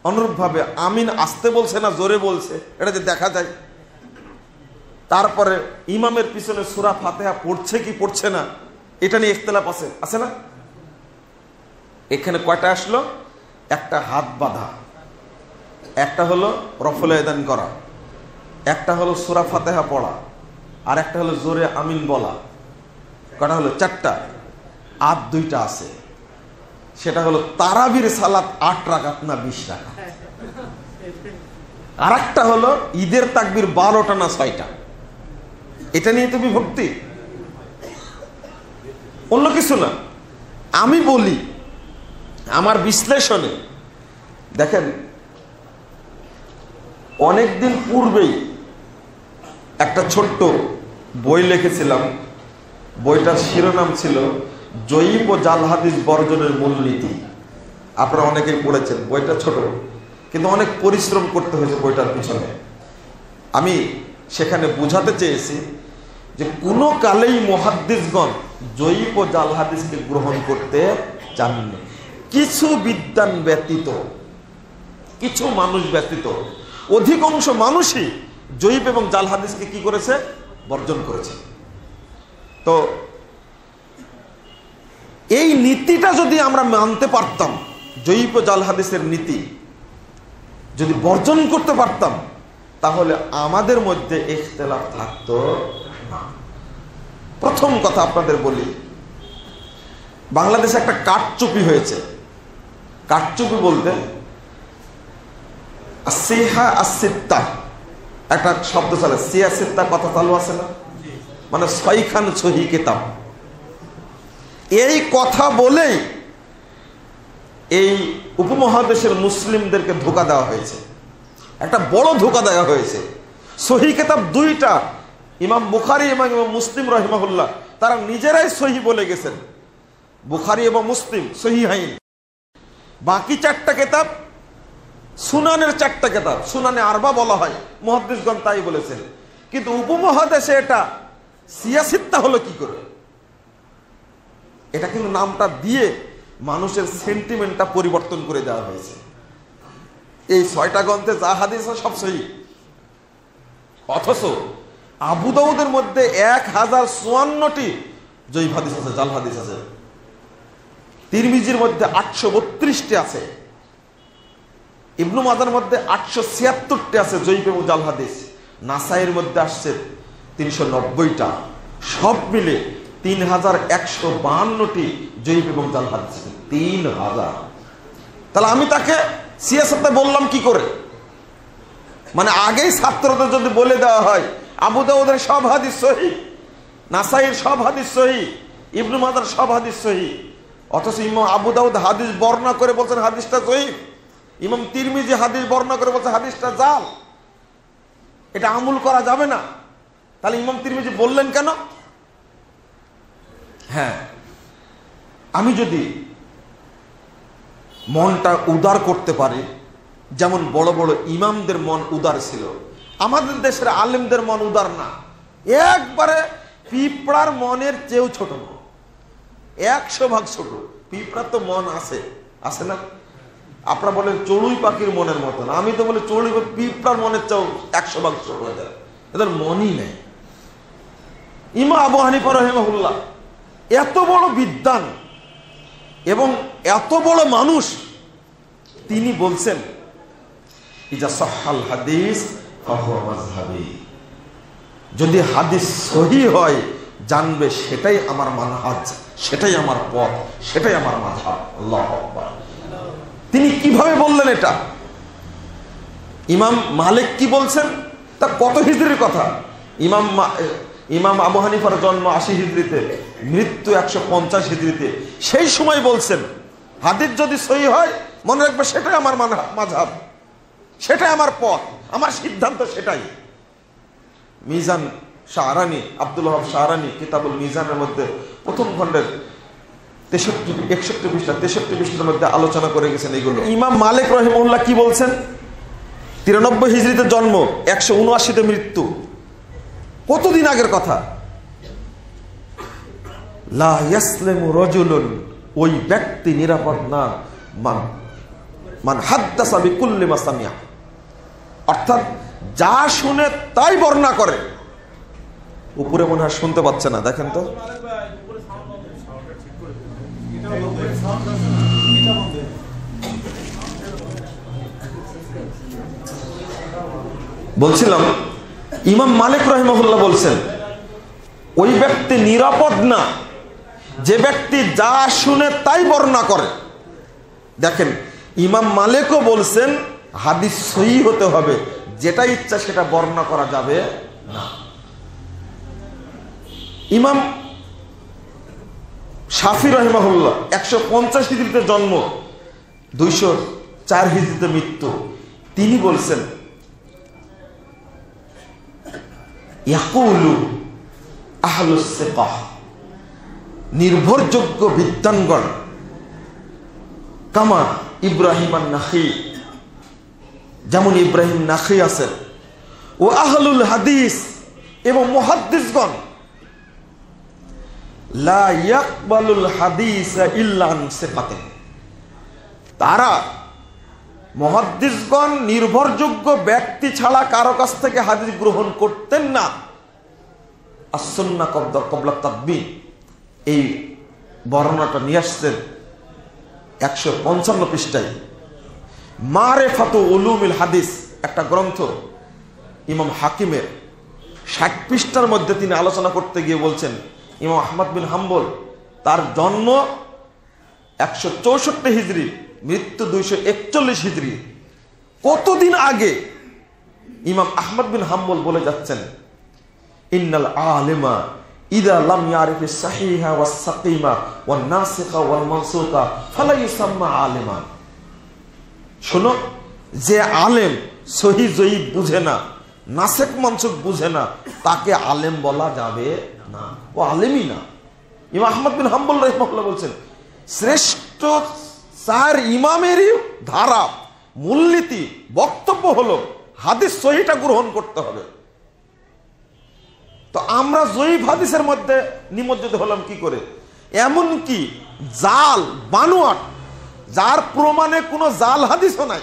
অনুরূপভাবে আমিন আসতে বলছে না জোরে বলছে, এটা যে দেখা যায়। তারপরে ইমামের পিছনে সূরা ফাতিহা পড়ছে কি পড়ছে না, এটা নিয়ে ইখতিলাফ আছে না? এখানে কয়টা আসলো? একটা হাত বাঁধা, একটা হলো রফুল ইয়াদাইন করা, একটা হলো সূরা ফাতিহা পড়া, আর একটা হলো জোরে আমিন বলা। কটা হলো? চারটা। আর দুইটা আছে, সেটা হলো তারাবির সালাত 8 রাকাত না 20 রাকাত। আর একটা হলো ঈদের তাকবীর 12টা না 6টা। এটা নিয়ে তুমি ভক্তি, অন্য কিছু না। আমি বলি আমার বিশ্লেষণে, দেখেন অনেকদিন পূর্বেই একটা ছোট্ট বই লিখেছিলাম। বইটার শিরোনাম ছিল জয়ীফ ও জাল হাদিস বর্জনের মূলনীতি। আপনারা অনেকেই পড়েছেন। বইটা ছোট, কিন্তু অনেক পরিশ্রম করতে হয়েছে বইটার পিছনে। আমি সেখানে বোঝাতে চেয়েছি যে কোনো কালেই মুহাদ্দিসগণ জয়ীফ ও জাল হাদিসকে গ্রহণ করতে চাননি। কিছু বিদ্বান ব্যতীত, কিছু মানুষ ব্যতীত অধিকাংশ মানুষই জয়ীফ এবং জাল হাদিসকে কি করেছে? বর্জন করেছে। তো এই নীতিটা যদি আমরা মানতে পারতাম, জয়ীফ ও জাল হাদিসের নীতি যদি বর্জন করতে পারতাম, তাহলে আমাদের মধ্যে ইখতিলাফ থাকতো না। প্রথম কথা আপনাদের বলি, বাংলাদেশে একটা কারচুপি হয়েছে। কারচুপি বলতে সিহা আসিত্তা একটা শব্দ চলে, সিয়া সিত্তা কথা চালু আছে না, মানে 6 খান সহি কিতাব। এই কথা বলেই এই উপমহাদেশের মুসলিমদেরকে ধোঁকা দেওয়া হয়েছে, একটা বড় ধোঁকা দেওয়া হয়েছে। সহি কিতাব 2টা, ইমাম বুখারী এবং ইমাম মুসলিম রাহিমাহুল্লাহ, তারা নিজেরাই সহি বলে গেছেন। বুখারী এবং মুসলিম সহিহাইন। বাকি 4টা কিতাব সুনানের 4টা কিতাব, সুনানে আরবা বলা হয়, মুহাদ্দিসগণ তাই বলেছেন। কিন্তু উপমহাদেশে এটা সিয়াসিত্তা হলো কি করে? এটা কিন্তু নামটা দিয়ে মানুষের সেন্টিমেন্টটা পরিবর্তন করে দেওয়া হয়েছে। এই 6টা গ্রন্থে যা হাদিস সব সহিহ, অথচ আবু দাউদের মধ্যে 1054টি জয়ীফ হাদিস আছে, জাল হাদিস আছে। তিরমিজির মধ্যে 832টি আছে। ইবনু মাজার মধ্যে 876টি আছে জয়ীফ এবং জাল হাদিস। নাসাইয়ের মধ্যে আসছে 390টা। সব মিলে 3152টি জয়ীফ এবং জাল হাদিস। 3000। তাহলে আমি তাকে সিয়াসতে বললাম কি করে? মানে আগেই ছাত্রদের যদি বলে দেওয়া হয় আবু দাউদের সব হাদিস সহিহ, নাসাইয়ের সব হাদিস সহিহ, ইবনু মাজার সব হাদিস সহিহ, অথচ ইমাম আবু দাউদ হাদিস বর্ণনা করে বলছেন হাদিসটা সহিহ, ইমাম তিরমিজি হাদিস বর্ণনা করে বলছে হাদিসটা জাল, এটা আমল করা যাবে না। তাহলে ইমাম তিরমিজি বললেন কেন? হ্যাঁ, আমি যদি মনটা উদার করতে পারি, যেমন বড় বড় ইমামদের মন উদার ছিল, আমাদের দেশের আলেমদের মন উদার না, একবারে পিঁপড়ার মনের চেয়েও ছোট, 100 ভাগ ছোট। পিঁপড়ার তো মন আছে, আছে না? আপনারা বলেন চড়ুই পাখির মনের মতন, আমি তো বলি চড়ুই পিঁপড়ার মনের চেয়েও 100 ভাগ ছোট। এদের মনই নেই। ইমাম আবু হানিফা রাহিমাহুল্লাহ এত বড় বিদ্বান এবং এত বড় মানুষ, তিনি বলছেন ইজা সাহহাল হাদিস ফাহুয়া মাযহাবি, যদি হাদিস সহিহ হয় জানবে সেটাই আমার মানহাজ, সেটাই আমার পথ, সেটাই আমার মাযহাব। আল্লাহু আকবার। তিনি কিভাবে বললেন এটা? ইমাম মালিক কি বলছেন? তা কত হিজরির কথা? ইমাম আবু হানিফার জন্ম 80 হিজরিতে, মৃত্যু 150 হিজরিতে। সেই সময় বলছেন হাদিস যদি সহিহ হয় মনে রাখবে সেটাই আমার মাযহাব, সেটাই আমার পথ, আমার সিদ্ধান্ত সেটাই। মিজান শাহরানি, আব্দুল ওয়াহাব শাহরানি কিতাবুল মিজানের মধ্যে প্রথম খণ্ডের 61 পৃষ্ঠা 63 পৃষ্ঠার মধ্যে আলোচনা করে গেছেন এইগুলো। ইমাম মালিক রাহিমাহুল্লাহ কি বলছেন? 93 হিজরিতে জন্ম, 179তে মৃত্যু। কতদিন আগের কথা? লা ইয়াসলিমু রাজুলুন, ওই ব্যক্তি নিরাপদ না, মান হাদ্দাসা বিকুল্লি মা সামিয়া, অর্থাৎ যা শুনে তাই বর্ণনা করে। উপরে মনে হয় শুনতে পাচ্ছে না, দেখেন তো। বলছিলাম ইমাম মালিক রাহিমাহুল্লাহ বলছেন ওই ব্যক্তি নিরাপদ না যে ব্যক্তি যা শুনে তাই বর্ণনা করে। দেখেন ইমাম মালিকও বলছেন হাদিস সহিহ হতে হবে, যেটা ইচ্ছা সেটা বর্ণনা করা যাবে না। ইমাম শাফি রাহিমাহুল্লাহ 150 হিজরিতে জন্ম, 204 হিজরিতে মৃত্যু। তিনি বলছেন ইয়াকুলু আহলুস সিকাহ, নির্ভরযোগ্য বিদ্বানগণ, কামা ইব্রাহিম আন-নাখি, যেমন ইব্রাহিম নাখি আছেন, ও আহলুল হাদিস এবং মুহাদ্দিসগণ, লা ইয়াকবালুল হাদিস ইল্লা আন সিকাতিন, তারা মুহাদ্দিসগণ নির্ভরযোগ্য ব্যক্তি ছাড়া কারো কাছ থেকে হাদিস গ্রহণ করতেন না। as-সুন্নাহ ক্বাবলা তাদবিন, এই বর্ণনাটা নিয়ে আসছেন 155 পৃষ্ঠায়। মারিফাতু উলুমিল হাদিস একটা গ্রন্থ ইমাম হাকিমের, 60 পৃষ্ঠার মধ্যে তিনি আলোচনা করতে গিয়ে বলছেন ইমাম আহমদ বিন হাম্বল, তার জন্ম 164 হিজরি, মৃত্যু 241 হিজরি। কতদিন আগে ইমাম আহমদ বিন হাম্বল বলে যাচ্ছেন ইন্নাল আলিমা ইদা লাম ইয়ারিফিস সাহিহা ওয়াস সাকিমা ওয়ান নাসিখা ওয়াল মানসুকা ফালা ইউসাম্মা আলিমান। শোনো, যে আলেম সহি জয়ীফ বুঝে না, নাসিখ মানসুখ বুঝে না, তাকে আলেম বলা যাবে না, ও আলেমই না। ইমাম আহমদ বিন হাম্বল রাহিমাহুল্লাহ বলছেন শ্রেষ্ঠ 4 ইমামেরই ধারা, মূলনীতি, বক্তব্য হলো হাদিস সহিটা গ্রহণ করতে হবে। তো আমরা জয়ীফ হাদিসের মধ্যে নিমজ্জিত হলাম কি করে? এমন কি জাল বানোয়াট, যার প্রমাণে কোনো জাল হাদিসও নাই।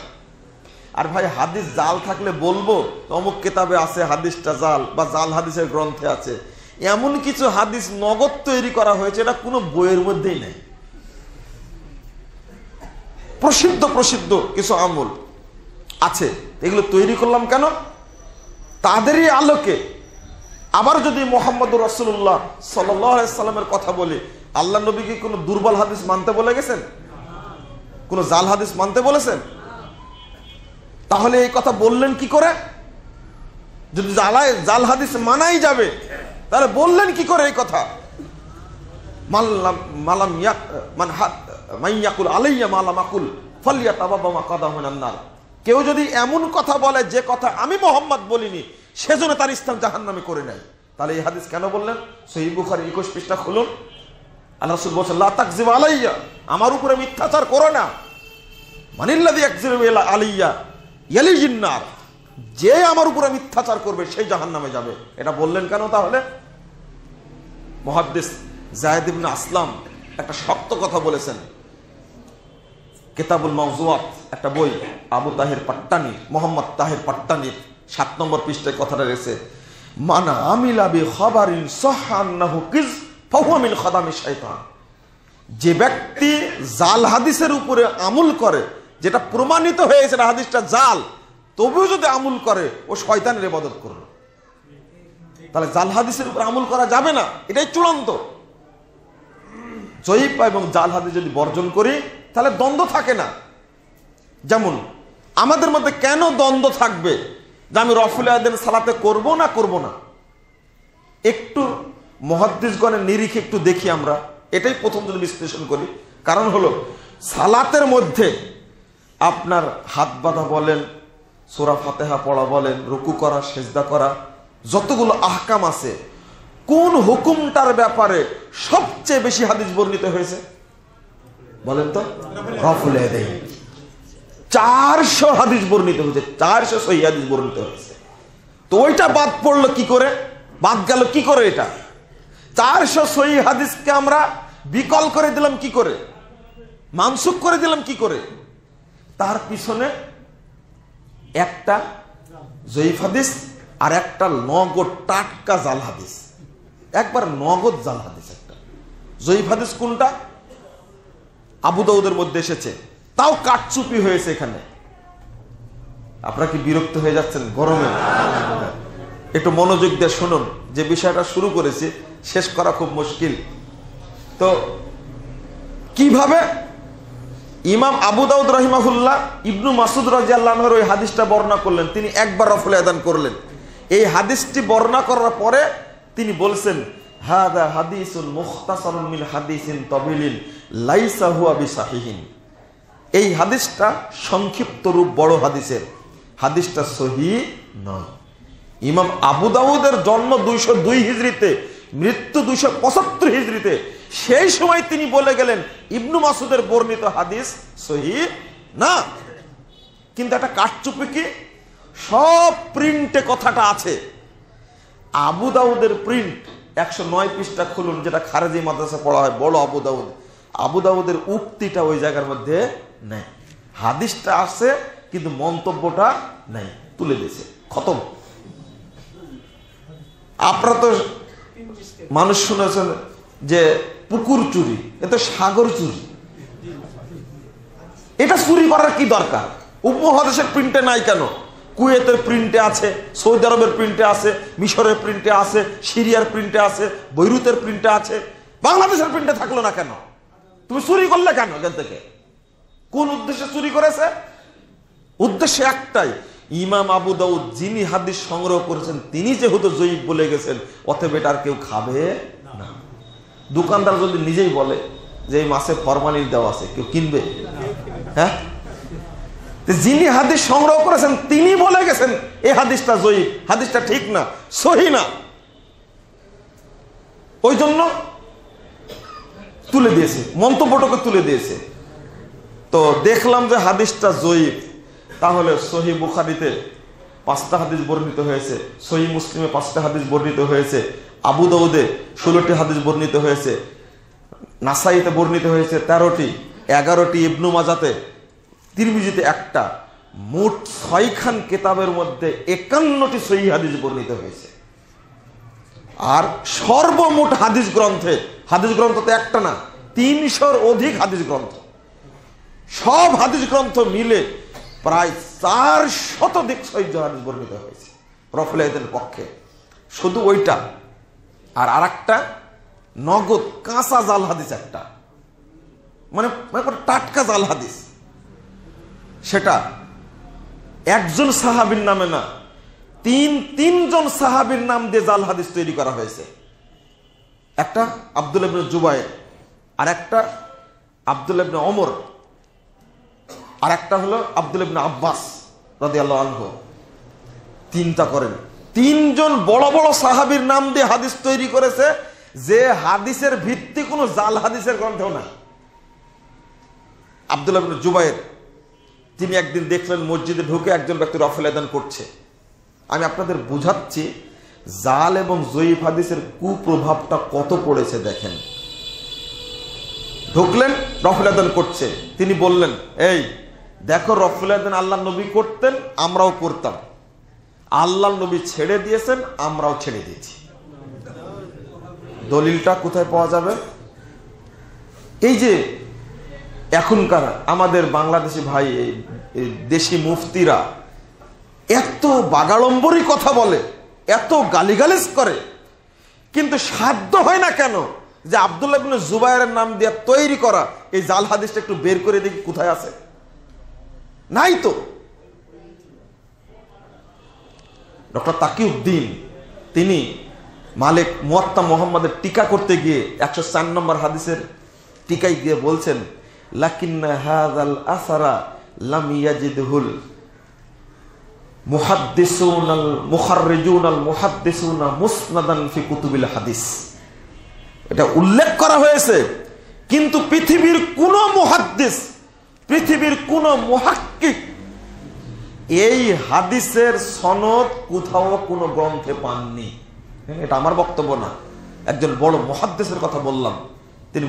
আর ভাই হাদিস জাল থাকলে বলবো অমুক কিতাবে আছে হাদিসটা জাল, বা জাল হাদিসের গ্রন্থে আছে। এমন কিছু হাদিস নগদ তৈরি করা হয়েছে, এটা কোনো বইয়ের মধ্যেই নেই। প্রসিদ্ধ প্রসিদ্ধ কিছু আমল আছে, এগুলো তৈরি করলাম কেন? তাদেরই আলোকে। আবার যদি মুহাম্মদুর রাসূলুল্লাহ সাল্লাল্লাহু আলাইহি সাল্লামের কথা বলি, আল্লাহ নবী কি কোনো দুর্বল হাদিস মানতে বলে গেছেন? কোনো জাল হাদিস মানতে বলেছেন? তাহলে এই কথা বললেন কি করে? যদি জাল হাদিস মানাই যাবে তাহলে বললেন কি করে এই কথা? মালাম মাইয়াকুল আলাইয়া মালাম আকুল ফালিয়াতাবাবা মাকাদাহু মিনান নার। কেউ যদি এমন কথা বলে যে কথা আমি মুহাম্মদ বলিনি, সেজন্য তার স্থান জাহান্নামে করে নেয়, তাহলে এই হাদিস কেন বললেন? সহিহ বুখারী 21 পৃষ্ঠা খুলুন। আল্লাহ রাসূল বলেন লা তাকযিব আলাইয়া, আমার উপরে মিথ্যাচার করো না। মানিল্লাযী ইয়াকযিবু আলাইয়া ইয়ালিজিন নার, যে আমার উপরে মিথ্যাচার করবে সেই জাহান্নামে যাবে। এটা বললেন কেন তাহলে? মুহাদ্দিস যায়েদ ইবনে আসলাম একটা শক্ত কথা বলেছেন। কিতাবুল মাওযুআত একটা বই, আবু তাহির পাট্টানি, মোহাম্মদ তাহির পাট্টানির 7 নম্বর পৃষ্ঠায় কথাটা রয়েছে, মান আমিলা বি খাবারিন সাহহা আন্নাহু কিজ ফাহুয়া মিন খাদামি শাইতান। যে ব্যক্তি জাল হাদিসের উপরে আমল করে, যেটা প্রমাণিত হয়েছে না হাদিসটা জাল, তবুও যদি আমল করে ও শয়তানের ইবাদত করলো। তাহলে জাল হাদিসের উপর আমল করা যাবে না, এটাই চূড়ান্ত। জয়ীফ এবং জাল হাদিস যদি বর্জন করি তাহলে দ্বন্দ্ব থাকে না। যেমন আমাদের মধ্যে কেন দ্বন্দ্ব থাকবে যে আমি রফুল আয়াদিন সালাতে করব না করব না? একটু মুহাদ্দিসগণের নিরিখে একটু দেখি আমরা, এটাই প্রথম যদি বিশ্লেষণ করি। কারণ হলো সালাতের মধ্যে আপনার হাত বাঁধা বলেন, সূরা ফাতিহা পড়া বলেন, রুকু করা, সিজদা করা, যতগুলো আহকাম আছে, কোন হুকুমটার ব্যাপারে সবচেয়ে বেশি হাদিস বর্ণিত হয়েছে বলেন তো? রফুল ইয়াদাইন। 400 হাদিস বর্ণিত হয়েছে, 400 সহিহ হাদিস বর্ণিত হয়েছে। তো ওইটা বাদ পড়লো কি করে, বাদ গেল কি করে? এটা 400 সহিহ হাদিসকে আমরা বিকল করে দিলাম কি করে, মানসুখ করে দিলাম কি করে? তার পিছনে একটা জয়ীফ হাদিস আর একটা নগদ টাটকা জাল হাদিস, একবার নগদ জাল হাদিস। একটা জয়ীফ হাদিস কোনটা? আবু দাউদের মধ্যে এসেছে, তাও কাটচুপি হয়েছে। এখানে আপনারা কি বিরক্ত হয়ে যাচ্ছেন গরমে? একটু মনোযোগ দিয়ে শুনুন, যে বিষয়টা শুরু করেছি শেষ করা খুব মুশকিল। তো কিভাবে ইমাম আবু দাউদ রাহিমাহুল্লাহ ইবনু মাসুদ রাদিয়াল্লাহু আনহুর ওই হাদিসটা বর্ণনা করলেন, তিনি একবার রফুল ইয়াদান করলেন। এই হাদিসটি বর্ণনা করার পরে তিনি বলছেন, হাদা হাদিসুন মুখতাসারুন মিন হাদিসিন তাবিলিন লাইসা হুয়া বিসাহিহিন। এই হাদিসটা সংক্ষিপ্ত রূপ বড় হাদিসের, হাদিসটা সহিহ নয়। ইমাম আবু দাউদের জন্ম 202 হিজরিতে, মৃত্যু 275 হিজরিতে। সেই সময় তিনি বলে গেলেন ইবনু মাসুদের বর্ণিত হাদিস সহিহ না। কিন্তু একটা কাটচুপি কি, সব প্রিন্টে কথাটা আছে। আবু দাউদের প্রিন্ট 109 পৃষ্ঠা খুলুন, যেটা খারেজি মাদ্রাসা পড়া হয়, বড় আবু দাউদ। আবু দাউদের উক্তিটা ওই জায়গার মধ্যে নেই, হাদিসটা আছে কিন্তু মন্তব্যটা নাই, তুলে দিয়েছে, খতম। আপনারা তো মানুষ শুনেছেন যে পুকুর চুরি, এ তো সাগর চুরি। এটা চুরি করার কি দরকার? উপমহাদেশের প্রিন্টে নাই কেন? কুয়েতের প্রিন্টে আছে, সৌদি আরবের প্রিন্টে আছে, মিশরের প্রিন্টে আছে, সিরিয়ার প্রিন্টে আছে, বৈরুতের প্রিন্টে আছে, বাংলাদেশের প্রিন্টে থাকলো না কেন? তুমি চুরি করলে কেন? এখান থেকে কোন উদ্দেশ্যে চুরি করেছে? উদ্দেশ্য একটাই, ইমাম আবু দাউদ যিনি হাদিস সংগ্রহ করেছেন তিনি যেহেতু জয়ীফ বলে গেছেন, অতএব এটা আর কেউ খাবে না। দোকানদার যদি নিজেই বলে যে এই মাছে ফরমালিন দেওয়া আছে, কেউ কিনবে? হ্যাঁ, যিনি হাদিস সংগ্রহ করেছেন তিনি বলে গেছেন এই হাদিসটা জয়ীফ, হাদিসটা ঠিক না, সহিহ না, ওই জন্য তুলে দিয়েছে, মন্তব্যটাকে তুলে দিয়েছে। তো দেখলাম যে হাদিসটা জয়ীফ, তাহলে সহিহ বুখারীতে 5টা হাদিস বর্ণিত হয়েছে, সহিহ মুসলিমে 5টা হাদিস বর্ণিত হয়েছে, আবু দাউদে 16টি হাদিস বর্ণিত হয়েছে, নাসাইতে বর্ণিত হয়েছে 13টি, 11টি ইবনু মাজাতে, তিরমিজিতে 1টা, মোট 6খান কিতাবের মধ্যে 51টি সহিহ হাদিস বর্ণিত হয়েছে। আর সর্বমোট হাদিস গ্রন্থে, হাদিস গ্রন্থ তো একটা না, 300-র অধিক হাদিস গ্রন্থ, সব হাদিস গ্রন্থ মিলে প্রায় 400 সহিহ হাদিস বর্ণিত হয়েছে রফুল ইয়াদাইনের পক্ষে। শুধু ওইটা আর আরেকটা নগদ কাঁচা জাল হাদিস, একটা মানে টাটকা জাল হাদিস, সেটা একজন সাহাবীর নামে না, তিনজন সাহাবীর নাম দিয়ে জাল হাদিস তৈরি করা হয়েছে। একটা আব্দুল্লাহ ইবনে জুবায়ের, আর একটা আব্দুল্লাহ ইবনে ওমর, আর একটা হলো আব্দুল্লাহ ইবনে আব্বাস রাদিয়াল্লাহু আনহু। 3টা করেন, 3জন বড় বড় সাহাবীর নাম দিয়ে হাদিস তৈরি করেছে, যে হাদিসের ভিত্তি কোনো জাল হাদিসের গ্রন্থেও না। আব্দুল্লাহ ইবনে জুবায়ের, তিনি একদিন দেখলেন মসজিদে ঢুকে একজন ব্যক্তি রফুল ইয়াদান করছে। আমি আপনাদের বুঝাচ্ছি জাল এবং জয়ীফ হাদিসের কুপ্রভাবটা কত পড়েছে দেখেন। ঢুকলেন, রফুল ইয়াদান করছে, তিনি বললেন, এই দেখো রফুল ইয়াদান আল্লাহ নবী করতেন, আমরাও করতাম, আল্লাহ নবী ছেড়ে দিয়েছেন, আমরাও ছেড়ে দিয়েছি। দলিলটা কোথায় পাওয়া যাবে? এই যে এখনকার আমাদের বাংলাদেশি ভাই, এই দেশি মুফতিরা এত বাগাড়ম্বরী কথা বলে, এত গালিগালিজ করে, কিন্তু সাধ্য হয় না কেন যে আব্দুল্লাহ ইবনে জুবায়েরের নাম দিয়ে তৈরি করা এই জাল হাদিসটা একটু বের করে দেখি কোথায় আছে? নাই তো। ডক্টর তাকিউদ্দিন তিনি মালিক মুয়াত্তা মুহাম্মাদের টিকা করতে গিয়ে 104 নম্বর হাদিসের টিকায় গিয়ে বলছেন, লাকিন্না হাযাল আসারা লাম ইয়াজিদহুল মুহাদ্দিসুন আল মুখাররিজুন আল মুহাদ্দিসুনা মুসনাদান ফি কুতুবিল হাদিস, এটা উল্লেখ করা হয়েছে। কিন্তু পৃথিবীর কোন মুহাদ্দিস, পৃথিবীর কোন মুহাক্কিক এই হাদিসের সনদ কোথাও কোন গ্রন্থে পাননি। এটা আমার বক্তব্য না, একজন বড় মুহাদ্দিসের কথা বললাম। তিনি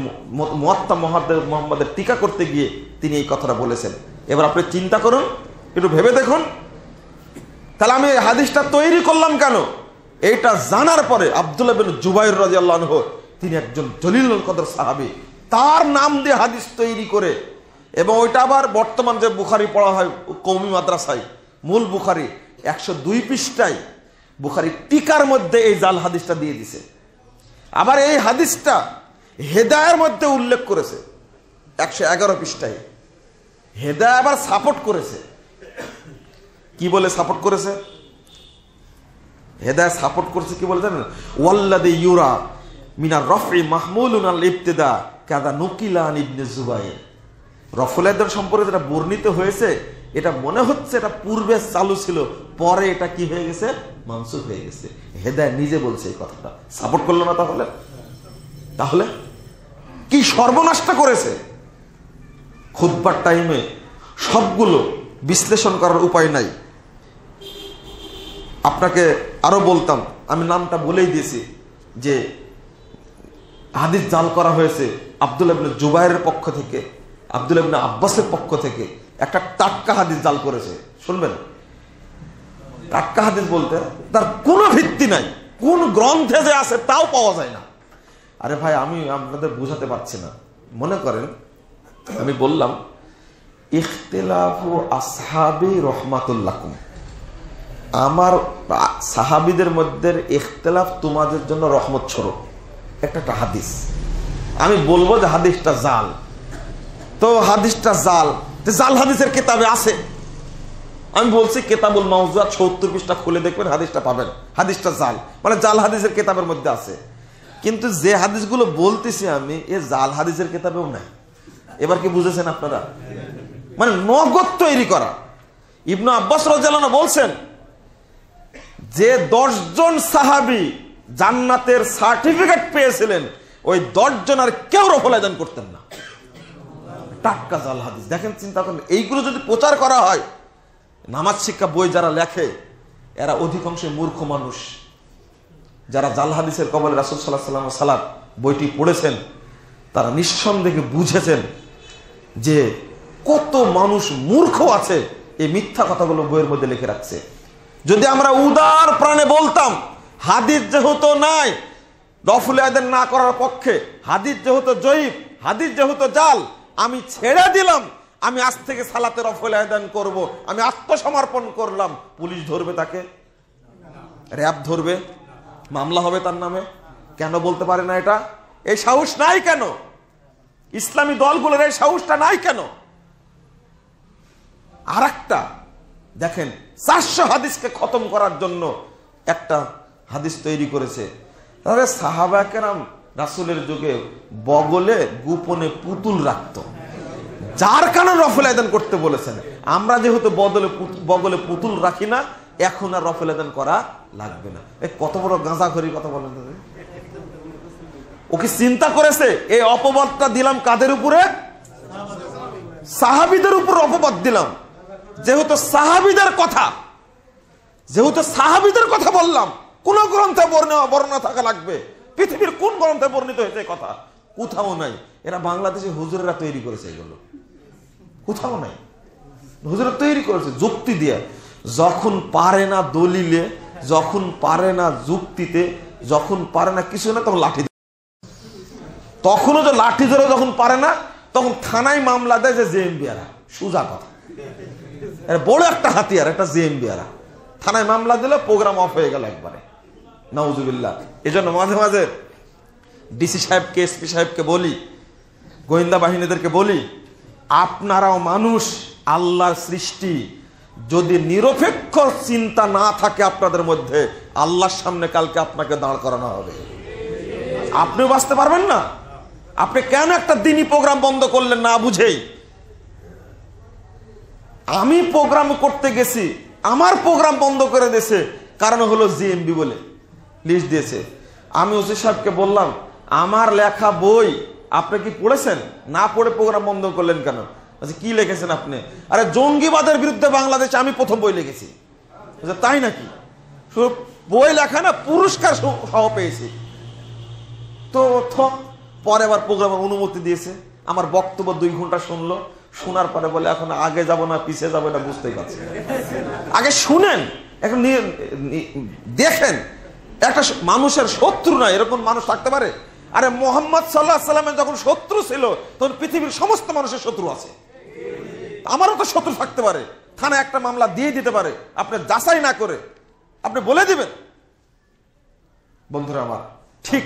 মুয়াত্তা মুহাম্মাদের টিকা করতে গিয়ে তিনি এই কথাটা বলেছেন। এবার আপনি চিন্তা করুন, একটু ভেবে দেখুন, তাহলে আমি এই হাদিসটা তৈরি করলাম কেন? এইটা জানার পরে আব্দুল্লাহ বিন জুবাইর রাদিয়াল্লাহু আনহু, তিনি একজন জলিলুল কদর সাহাবী, তার নাম দিয়ে হাদিস তৈরি করে, এবং ওইটা আবার বর্তমান যে বুখারী পড়া হয় কওমি মাদ্রাসায়, মূল বুখারী 102 পৃষ্ঠায় বুখারী টিকার মধ্যে এই জাল হাদিসটা দিয়ে দিছে। আবার এই হাদিসটা হেদায়ের মধ্যে উল্লেখ করেছে 111 পৃষ্ঠায়। হেদায়ে আবার সাপোর্ট করেছে। কি বলে সাপোর্ট করেছে? হেদায়ে সাপোর্ট করেছে কি বলে জানেন? ওয়াল্লাযী ইউরা মিনার রফি মাহমুলুন আল ইবতিদা কাযা নুকিলা আন ইবনে জুবাইর। রফুল আদম সম্পর্কে যেটা বর্ণিত হয়েছে, এটা মনে হচ্ছে এটা পূর্বে চালু ছিল, পরে এটা কি হয়ে গেছে? মানসুখ হয়ে গেছে। হেদায়ে নিজে বলছে এই কথাটা, সাপোর্ট করলো না। তাহলে কি সর্বনাশটা করেছে? খুতবার টাইমে সবগুলো বিশ্লেষণ করার উপায় নাই। আপনাকে আরো বলতাম, আমি নামটা বলেই দিয়েছি, যে হাদিস জাল করা হয়েছে আব্দুল্লাহ ইবনে জুবাইরের পক্ষ থেকে, আব্দুল্লাহ ইবনে আব্বাসের পক্ষ থেকে। একটা টাটকা হাদিস জাল করেছে, শুনবেন। টাটকা হাদিস বলতে তার কোনো ভিত্তি নাই, কোন গ্রন্থে যে আছে তাও পাওয়া যায় না। আরে ভাই, আমি আপনাদের বুঝাতে পারছি না। মনে করেন আমি বললাম ইখতিলাফু আসহাবি রহমাতুল্লাকুম, আমার সাহাবীদের মধ্যে ইখতিলাফ তোমাদের জন্য রহমত স্বরূপ, একটা হাদিস। আমি বলবো যে হাদিসটা জাল, তো হাদিসটা জাল, জাল হাদিসের কিতাবে আছে। আমি বলছি কিতাবুল মাওজুআত ৭০ পৃষ্ঠা খুলে দেখবেন, হাদিসটা পাবেন। হাদিসটা জাল, মানে জাল হাদিসের কিতাবের মধ্যে আছে। কিন্তু যে হাদিসগুলো বলতেছি আমি, এ জাল হাদিসের কিতাবেও নাই। এবার কি বুঝেছেন আপনারা? মানে নগদ তৈরি করা। ইবনে আব্বাস রাদিয়াল্লাহু আনহু বলছেন যে 10 জন সাহাবী জান্নাতের সার্টিফিকেট পেয়েছিলেন, ওই 10 জন আর কেউ রফল আযান করতেন না। টাটকা জাল হাদিস। দেখেন, চিন্তা করেন, এইগুলো যদি প্রচার করা হয়, নামাজ শিক্ষা বই যারা লেখে এরা অধিকাংশ মূর্খ মানুষ। যারা জাল হাদিসের কবলে রাসূল সাল্লাল্লাহু আলাইহি ওয়াসাল্লাম সালাত বইটি পড়েছেন, তারা নিঃসন্দেহে বুঝেছেন যে কত মানুষ মূর্খ আছে এই মিথ্যা কথাগুলো বইয়ের মধ্যে লিখে রাখছে। যদি আমরা উদার প্রাণে বলতাম হাদিস যেহেতু নাই, রফুল আযান না করার পক্ষে, হাদিস যেহেতু জয়ীফ, হাদিস যেহেতু জাল, আমি ছেড়ে দিলাম, আমি আজ থেকে সালাতে রফুল আযান করব, আমি আত্মসমর্পণ করলাম, পুলিশ ধরবে তাকে? র‍্যাব ধরবে? মামলা হবে তার নামে? কেন বলতে পারে না এটা? এই সাহস নাই কেন? ইসলামী দলগুলোর এই সাহসটা নাই কেন? আরেকটা দেখেন, 400 হাদিসকে খতম করার জন্য একটা হাদিস তৈরি করেছে। তাহলে সাহাবা কেরাম রাসূলের যুগে বগলে গোপনে পুতুল রাখতো, যার কারণে রফল আযান করতে বলেছেন। আমরা যেহেতু বগলে পুতুল রাখি না, এখন আর রফল আযান করা লাগবে না। কত বড় গাঁজাখড়ির কথা বলেন। ওকে চিন্তা করেছে এই অপবাদটা দিলাম কাদের উপরে? সাহাবীদের উপর অপবাদ দিলাম। যেহেতু সাহাবীদের কথা বললাম, কোন গ্রন্থে বর্ণনা থাকা লাগবে? পৃথিবীর কোন গ্রন্থে বর্ণিত হয়েছে কথা? কোথাও নাই। এরা বাংলাদেশে হুজুরেরা তৈরি করেছে, এগুলো কোথাও নাই। হুজুরা তৈরি করেছে যুক্তি দিয়ে। যখন পারে না দলিলে, যখন পারে না যুক্তিতে, যখন পারে না কিছু না, তখন লাঠি। তখনও যে লাঠি ধরে যখন পারে না, তখন থানায় মামলা দেয় যে জেএমবিআরা। সোজা কথা, বড় একটা হাতিয়ার, একটা জেএমবিআরা। থানায় মামলা দিলে প্রোগ্রাম অফ হয়ে গেল একবারে, নাউজুবিল্লাহ। এই জন্য মাঝে মাঝে ডিসি সাহেবকে, এসপি সাহেবকে বলি, গোয়েন্দা বাহিনীদেরকে বলি, আপনারাও মানুষ, আল্লাহর সৃষ্টি। যদি নিরপেক্ষ চিন্তা না থাকে আপনাদের মধ্যে, আল্লাহর সামনে কালকে আপনাকে দাঁড় করানো হবে। আপনিও বাঁচতে পারবেন না। আপনি কেন একটা দিনই প্রোগ্রাম বন্ধ করলেন না বুঝেই? আমি প্রোগ্রাম করতে গেছি, আমার প্রোগ্রাম বন্ধ করে দিয়েছে, কারণ হলো জিএমবি বলে লিস্ট দিয়েছে। আমি ওসি সাহেবকে বললাম, আমার লেখা বই আপনি কি পড়েছেন? না পড়ে প্রোগ্রাম বন্ধ করলেন কেন? কি লিখেছেন আপনি? আরে জঙ্গিবাদের বিরুদ্ধে বাংলাদেশে আমি প্রথম বই লিখেছি। তাই নাকি? শুধু বই লেখা না, পুরস্কার সহ পেয়েছি। তো পরে আবার প্রোগ্রামের অনুমতি দিয়েছে। আমার বক্তব্য 2 ঘন্টা শুনলো, শোনার পরে বলে এখন আগে যাব না পিছিয়ে যাবো এটা বুঝতেই পারছি। আগে শুনেন, এখন দেখেন। একটা মানুষের শত্রু না, এরকম মানুষ থাকতে পারে? আরে মোহাম্মদ সাল্লাল্লাহু আলাইহি সাল্লামের যখন শত্রু ছিল, তখন পৃথিবীর সমস্ত মানুষের শত্রু আছে। আমারও তো শত্রু থাকতে পারে, থানায় একটা মামলা দিয়ে দিতে পারে, আপনি যাচাই না করে আপনি বলে দিবেন। বন্ধুরা আমার, ঠিক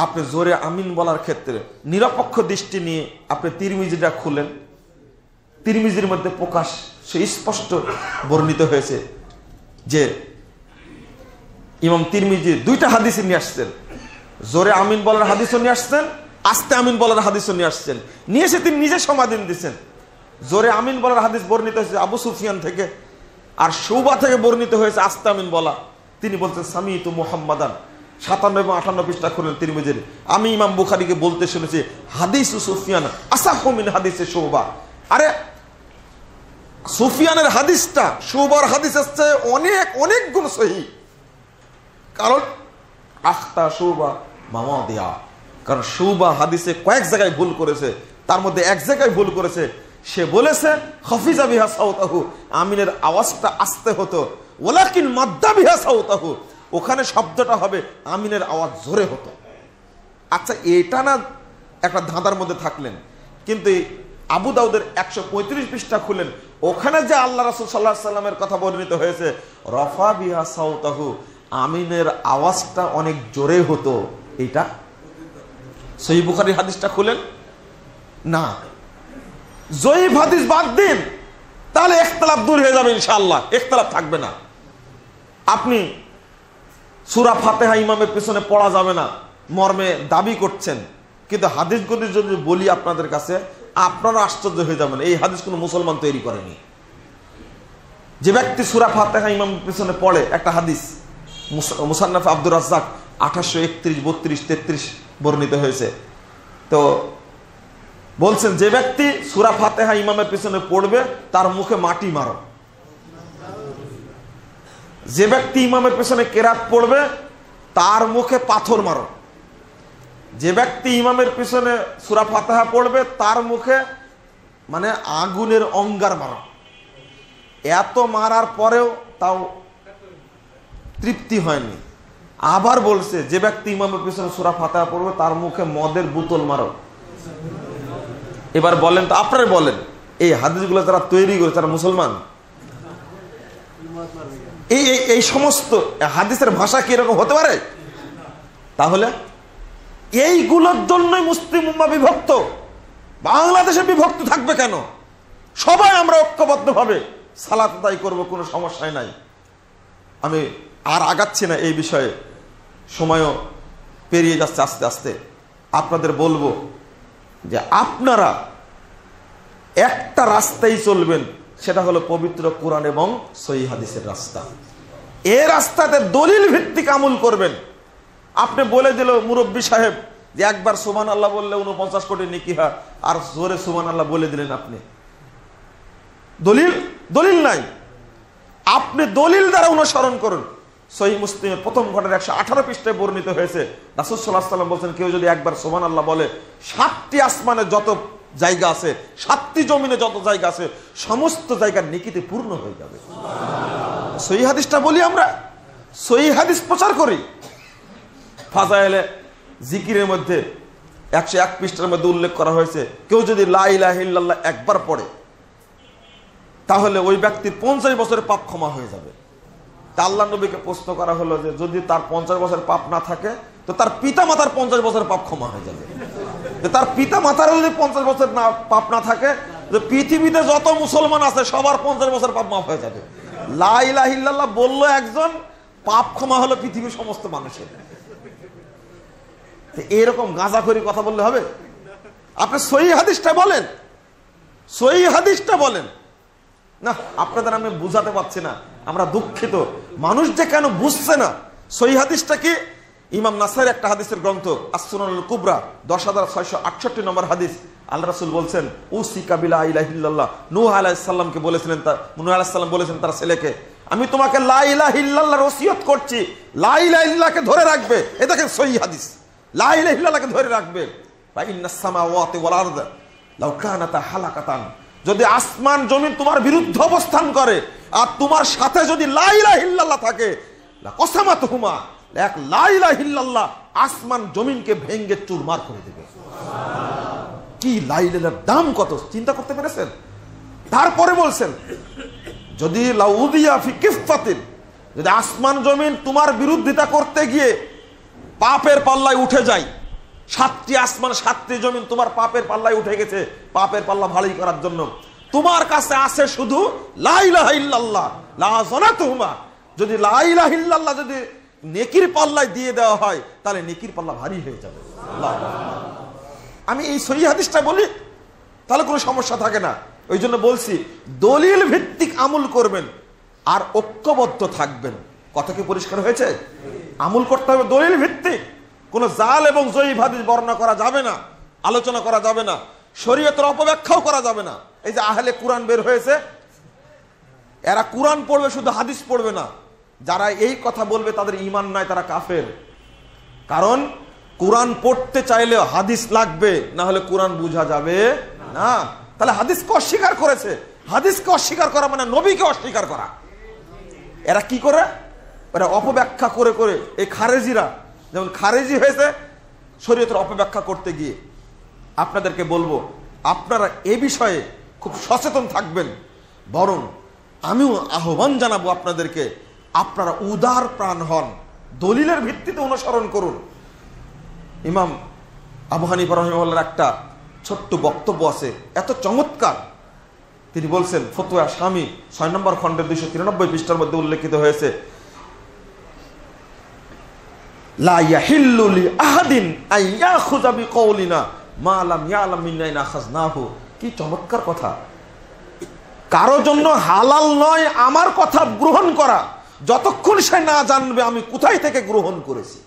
আপনি জোরে আমিন বলার ক্ষেত্রে নিরপেক্ষ দৃষ্টি নিয়ে আপনি তিরমিজিটা খুলেন, তিরমিজির মধ্যে প্রকাশ সে স্পষ্ট বর্ণিত হয়েছে যে ইমাম তিরমিজি 2টা হাদিস নিয়ে আসছেন। জোরে আমিন বলার হাদিসও নিয়ে আসছেন, আস্তে আমিন বলার হাদিসও নিয়ে আসছেন। নিয়ে এসে তিনি নিজে সমাধান দিচ্ছেন। জোরে আমিন বলার হাদিস বর্ণিত হয়েছে আবু সুফিয়ান থেকে, আর শুবা থেকে বর্ণিত হয়েছে আস্তে আমিন বলা। তিনি বলছেন সামিতু মুহাম্মাদান, 57 এবং 58 পৃষ্ঠা খুলেন তিরমিজির। আমি ইমাম বুখারীকে বলতে শুনেছি হাদিস সুফিয়ান আসাহু মিন হাদিসে শুবা। আরে সুফিয়ানের হাদিসটা শুবার হাদিসের চেয়ে অনেক অনেক গুণ সহি। কারণ আখতা শুবা মামাদিয়া, কারণ শুবা হাদিসে কয়েক জায়গায় ভুল করেছে, তার মধ্যে এক জায়গায় ভুল করেছে। সে বলেছে হাফিজা বিহা সাউতাহু, আমিনের আওয়াজটা আস্তে হতো, ওয়ালাকিন মাদ্দা বিহা সাউতাহু, ওখানে শব্দটা হবে আমিনের আওয়াজ জোরে হতো। আচ্ছা, এটা না একটা ধাঁধার মধ্যে থাকলেন, কিন্তু আবু দাউদের 135 পৃষ্ঠা খুলেন, ওখানে যে আল্লাহ রাসূল সাল্লাল্লাহু আলাইহি সাল্লামের কথা বর্ণিত হয়েছে রফা বিহা সাউতাহু, আমিনের আওয়াজটা অনেক জোরে হতো। এটা সহিহ বুখারীর হাদিসটা খুলেন না, জয়ীফ হাদিস বাদ দিন, তাহলে ইখতিলাফ দূর হয়ে যাবে ইনশাআল্লাহ, ইখতিলাফ থাকবে না। আপনি সূরা ফাতিহা ইমামের পিছনে পড়া যাবে না মর্মে দাবি করছেন, কিন্তু হাদিসগুলি যদি বলি আপনাদের কাছে, আপনারা আশ্চর্য হয়ে যাবেন, এই হাদিস কোনো মুসলমান তৈরি করেনি। যে ব্যক্তি সূরা ফাতিহা ইমামের পিছনে পড়ে, একটা হাদিস মুসান্নাফ আব্দুর রাজ্জাক 1831, 32, 33 বর্ণিত হয়েছে। তো বলছেন যে ব্যক্তি সূরা ফাতিহা ইমামের পিছনে পড়বে তার মুখে মাটি মারো। যে ব্যক্তি ইমামের পিছনে কেরাত পড়বে তার মুখে পাথর মারো। যে ব্যক্তি ইমামের পিছনে সূরা ফাতিহা পড়বে তার মুখে মানে আগুনের অঙ্গার মারো। এত মারার পরেও তাও তৃপ্তি হয়নি, আবার বলছে যে ব্যক্তি ইমামের পিছনে সূরা ফাতিহা পড়বে তার মুখে মদের বোতল মারো। এবার বলেন তো, আপনারা বলেন, এই হাদিসগুলো যারা তৈরি করে তারা মুসলমান? এই সমস্ত হাদিসের ভাষা কি এরকম হতে পারে? তাহলে এইগুলোর জন্যই মুসলিম উম্মাহ বিভক্ত। বাংলাদেশে বিভক্ত থাকবে কেন? সবাই আমরা ঐক্যবদ্ধভাবে সালাত আদায় করব, কোনো সমস্যাই নাই। আমি আর আগাচ্ছি না এই বিষয়ে, সময়ও পেরিয়ে যাচ্ছে আস্তে আস্তে। আপনাদের বলবো যে আপনারা একটা রাস্তায় চলবেন, সেটা হলো পবিত্র কোরআন এবং সহিহ হাদিসের রাস্তা। এই রাস্তাতে দলিল ভিত্তিক আমল করবেন। আপনি বলে দিল মুরব্বী সাহেব যে একবার সুবহানাল্লাহ বললে 49 কোটি নেকি হয়, আর জোরে সুবহানাল্লাহ বলে দিলেন আপনি, দলিল নাই। আপনি দলিল দ্বারা অনুসরণ করুন। সহিহ মুসলিমের প্রথম খণ্ডের 118 পৃষ্ঠায় বর্ণিত হয়েছে রাসূল সাল্লাল্লাহু আলাইহি ওয়াসাল্লাম বলেন, কেউ যদি একবার সুবহানাল্লাহ বলে 7টি আসমানে যত জায়গা আছে, 7টি জমিনে যত জায়গা আছে, সমস্ত জায়গার নেকিতে পূর্ণ হয়ে যাবে। সহিহ হাদিসটা বলি আমরা, সহিহ হাদিস প্রচার করি। ফাজায়েলে জিকিরের মধ্যে 101 পৃষ্ঠার মধ্যে উল্লেখ করা হয়েছে, কেউ যদি লা ইলাহা ইল্লাল্লাহ একবার পড়ে তাহলে ওই ব্যক্তির 50 বছরের পাপ ক্ষমা হয়ে যাবে। তা আল্লাহ নবীকে প্রশ্ন করা হলো যে যদি তার 50 বছরের পাপ না থাকে তো তার পিতা মাতার 50 বছরের পাপ ক্ষমা হয়ে যাবে। তার পিতা মাতার যদি 50 বছর না পাপ না থাকে, যে পৃথিবীতে যত মুসলমান আছে সবার 50 বছর পাপ মাফ হয়ে যাবে। লা ইলাহা ইল্লাল্লাহ বললো একজন, পাপ ক্ষমা হলো পৃথিবীর সমস্ত মানুষের। এরকম গাঁজাখড়ি কথা বললে হবে? আপনি সহিহ হাদিসটা বলেন, সহিহ হাদিসটা বলেন। না, আপনাদের আমি বুঝাতে পারছি না, আমরা দুঃখিত। মানুষ যে কেন বুঝছে না। সহিহ হাদিসটা কি? ইমাম নাসাইর একটা হাদিসের গ্রন্থ আস-সুনানুল কুবরা 10,668 নম্বর হাদিস। আল্লাহ রাসূল বলছেন, উসিকা বিলা ইলাহা ইল্লাল্লাহ। নূহ আলাইহিস সালামকে বলেছিলেন, নূহ আলাইহিস সালাম বলেছেন তার ছেলেকে, আমি তোমাকে লা ইলাহা ইল্লাল্লাহর ওসিয়ত করছি, লা ইলাহা ইল্লাহকে ধরে রাখবে। এটা দেখেন সহিহ হাদিস, লা ইলাহা ইল্লাল্লাহকে ধরে রাখবে। ফা ইন্নাস সামাওয়াতি ওয়াল আরদ লাউ কানাতা হালাকাতান, যদি আসমান জমিন তোমার বিরুদ্ধে অবস্থান করে আর তোমার সাথে যদি লা ইলাহা ইল্লাল্লাহ থাকে, লা কসামাতুহুমা, এক লা ইলাহা ইল্লাল্লাহ আসমান জমিনকে ভেঙে চুরমার করে দেবে। কি লা ইলাহার দাম কত চিন্তা করতে পেরেছেন? তারপরে বলছেন, যদি লাউদিয়া ফি কিফাতিন, যদি আসমান জমিন তোমার বিরোধিতা করতে গিয়ে পাপের পাল্লায় উঠে যায়, 7টি আসমান 7টি জমিন তোমার পাপের পাল্লায় উঠে গেছে, পাপের পাল্লা ভারী করার জন্য, তোমার কাছে আছে শুধু লা ইলাহা ইল্লাল্লাহ, লা যানাতুহুমা, যদি লা ইলাহা ইল্লাল্লাহ যদি নেকির পাল্লায় দিয়ে দেওয়া হয় তাহলে নেকির পাল্লা ভারী হয়ে যাবে। আমি এই সহিহ হাদিসটা বলি, তাহলে কোনো সমস্যা থাকে না। ওই জন্য বলছি, দলিল ভিত্তিক আমল করবেন আর ঐক্যবদ্ধ থাকবেন। কথা কি পরিষ্কার হয়েছে? আমল করতে হবে দলিল ভিত্তিক, কোনো জাল এবং জয়ীফ হাদিস বর্ণনা করা যাবে না, আলোচনা করা যাবে না, শরীয়তের অপব্যাখ্যাও করা যাবে না। এই যে আহলে কুরআন বের হয়েছে, এরা কুরআন পড়বে, শুধু হাদিস পড়বে না। যারা এই কথা বলবে তাদের ঈমান নাই, তারা কাফের। কারণ কুরআন পড়তে চাইলে হাদিস লাগবে, না হলে কুরআন বোঝা যাবে না। তাহলে হাদিসকে অস্বীকার করেছে। হাদিসকে অস্বীকার করা মানে নবীকে অস্বীকার করা। এরা কি করে? এরা অপব্যাখ্যা করে করে, এই খারেজিরা যেমন খারেজি হয়েছে শরীয়তের অপব্যাখ্যা করতে গিয়ে। আপনাদেরকে বলবো, আপনারা এ বিষয়ে খুব সচেতন থাকবেন। বরং আমিও আহ্বান জানাবো আপনাদেরকে, আপনারা উদার প্রাণ হন, দলিলের ভিত্তিতে অনুসরণ করুন। ইমাম আবু হানিফা রাহিমাহুল্লাহর একটা ছোট্ট বক্তব্য আছে, এত চমৎকার। তিনি বলছেন, ফতোয়া শামী 6 নম্বর খণ্ডের 293 পৃষ্ঠার মধ্যে উল্লেখিত হয়েছে, লা ইয়াহিল্লু লি আহাদিন আন ইয়াখুযা বিকাউলিনা মা লাম ইয়ালাম মিন আইনা আখাযনাহু। কি চমৎকার কথা! কারো জন্য হালাল নয় আমার কথা গ্রহণ করা, যতক্ষণ সে না জানবে আমি কোথায় থেকে গ্রহণ করেছি।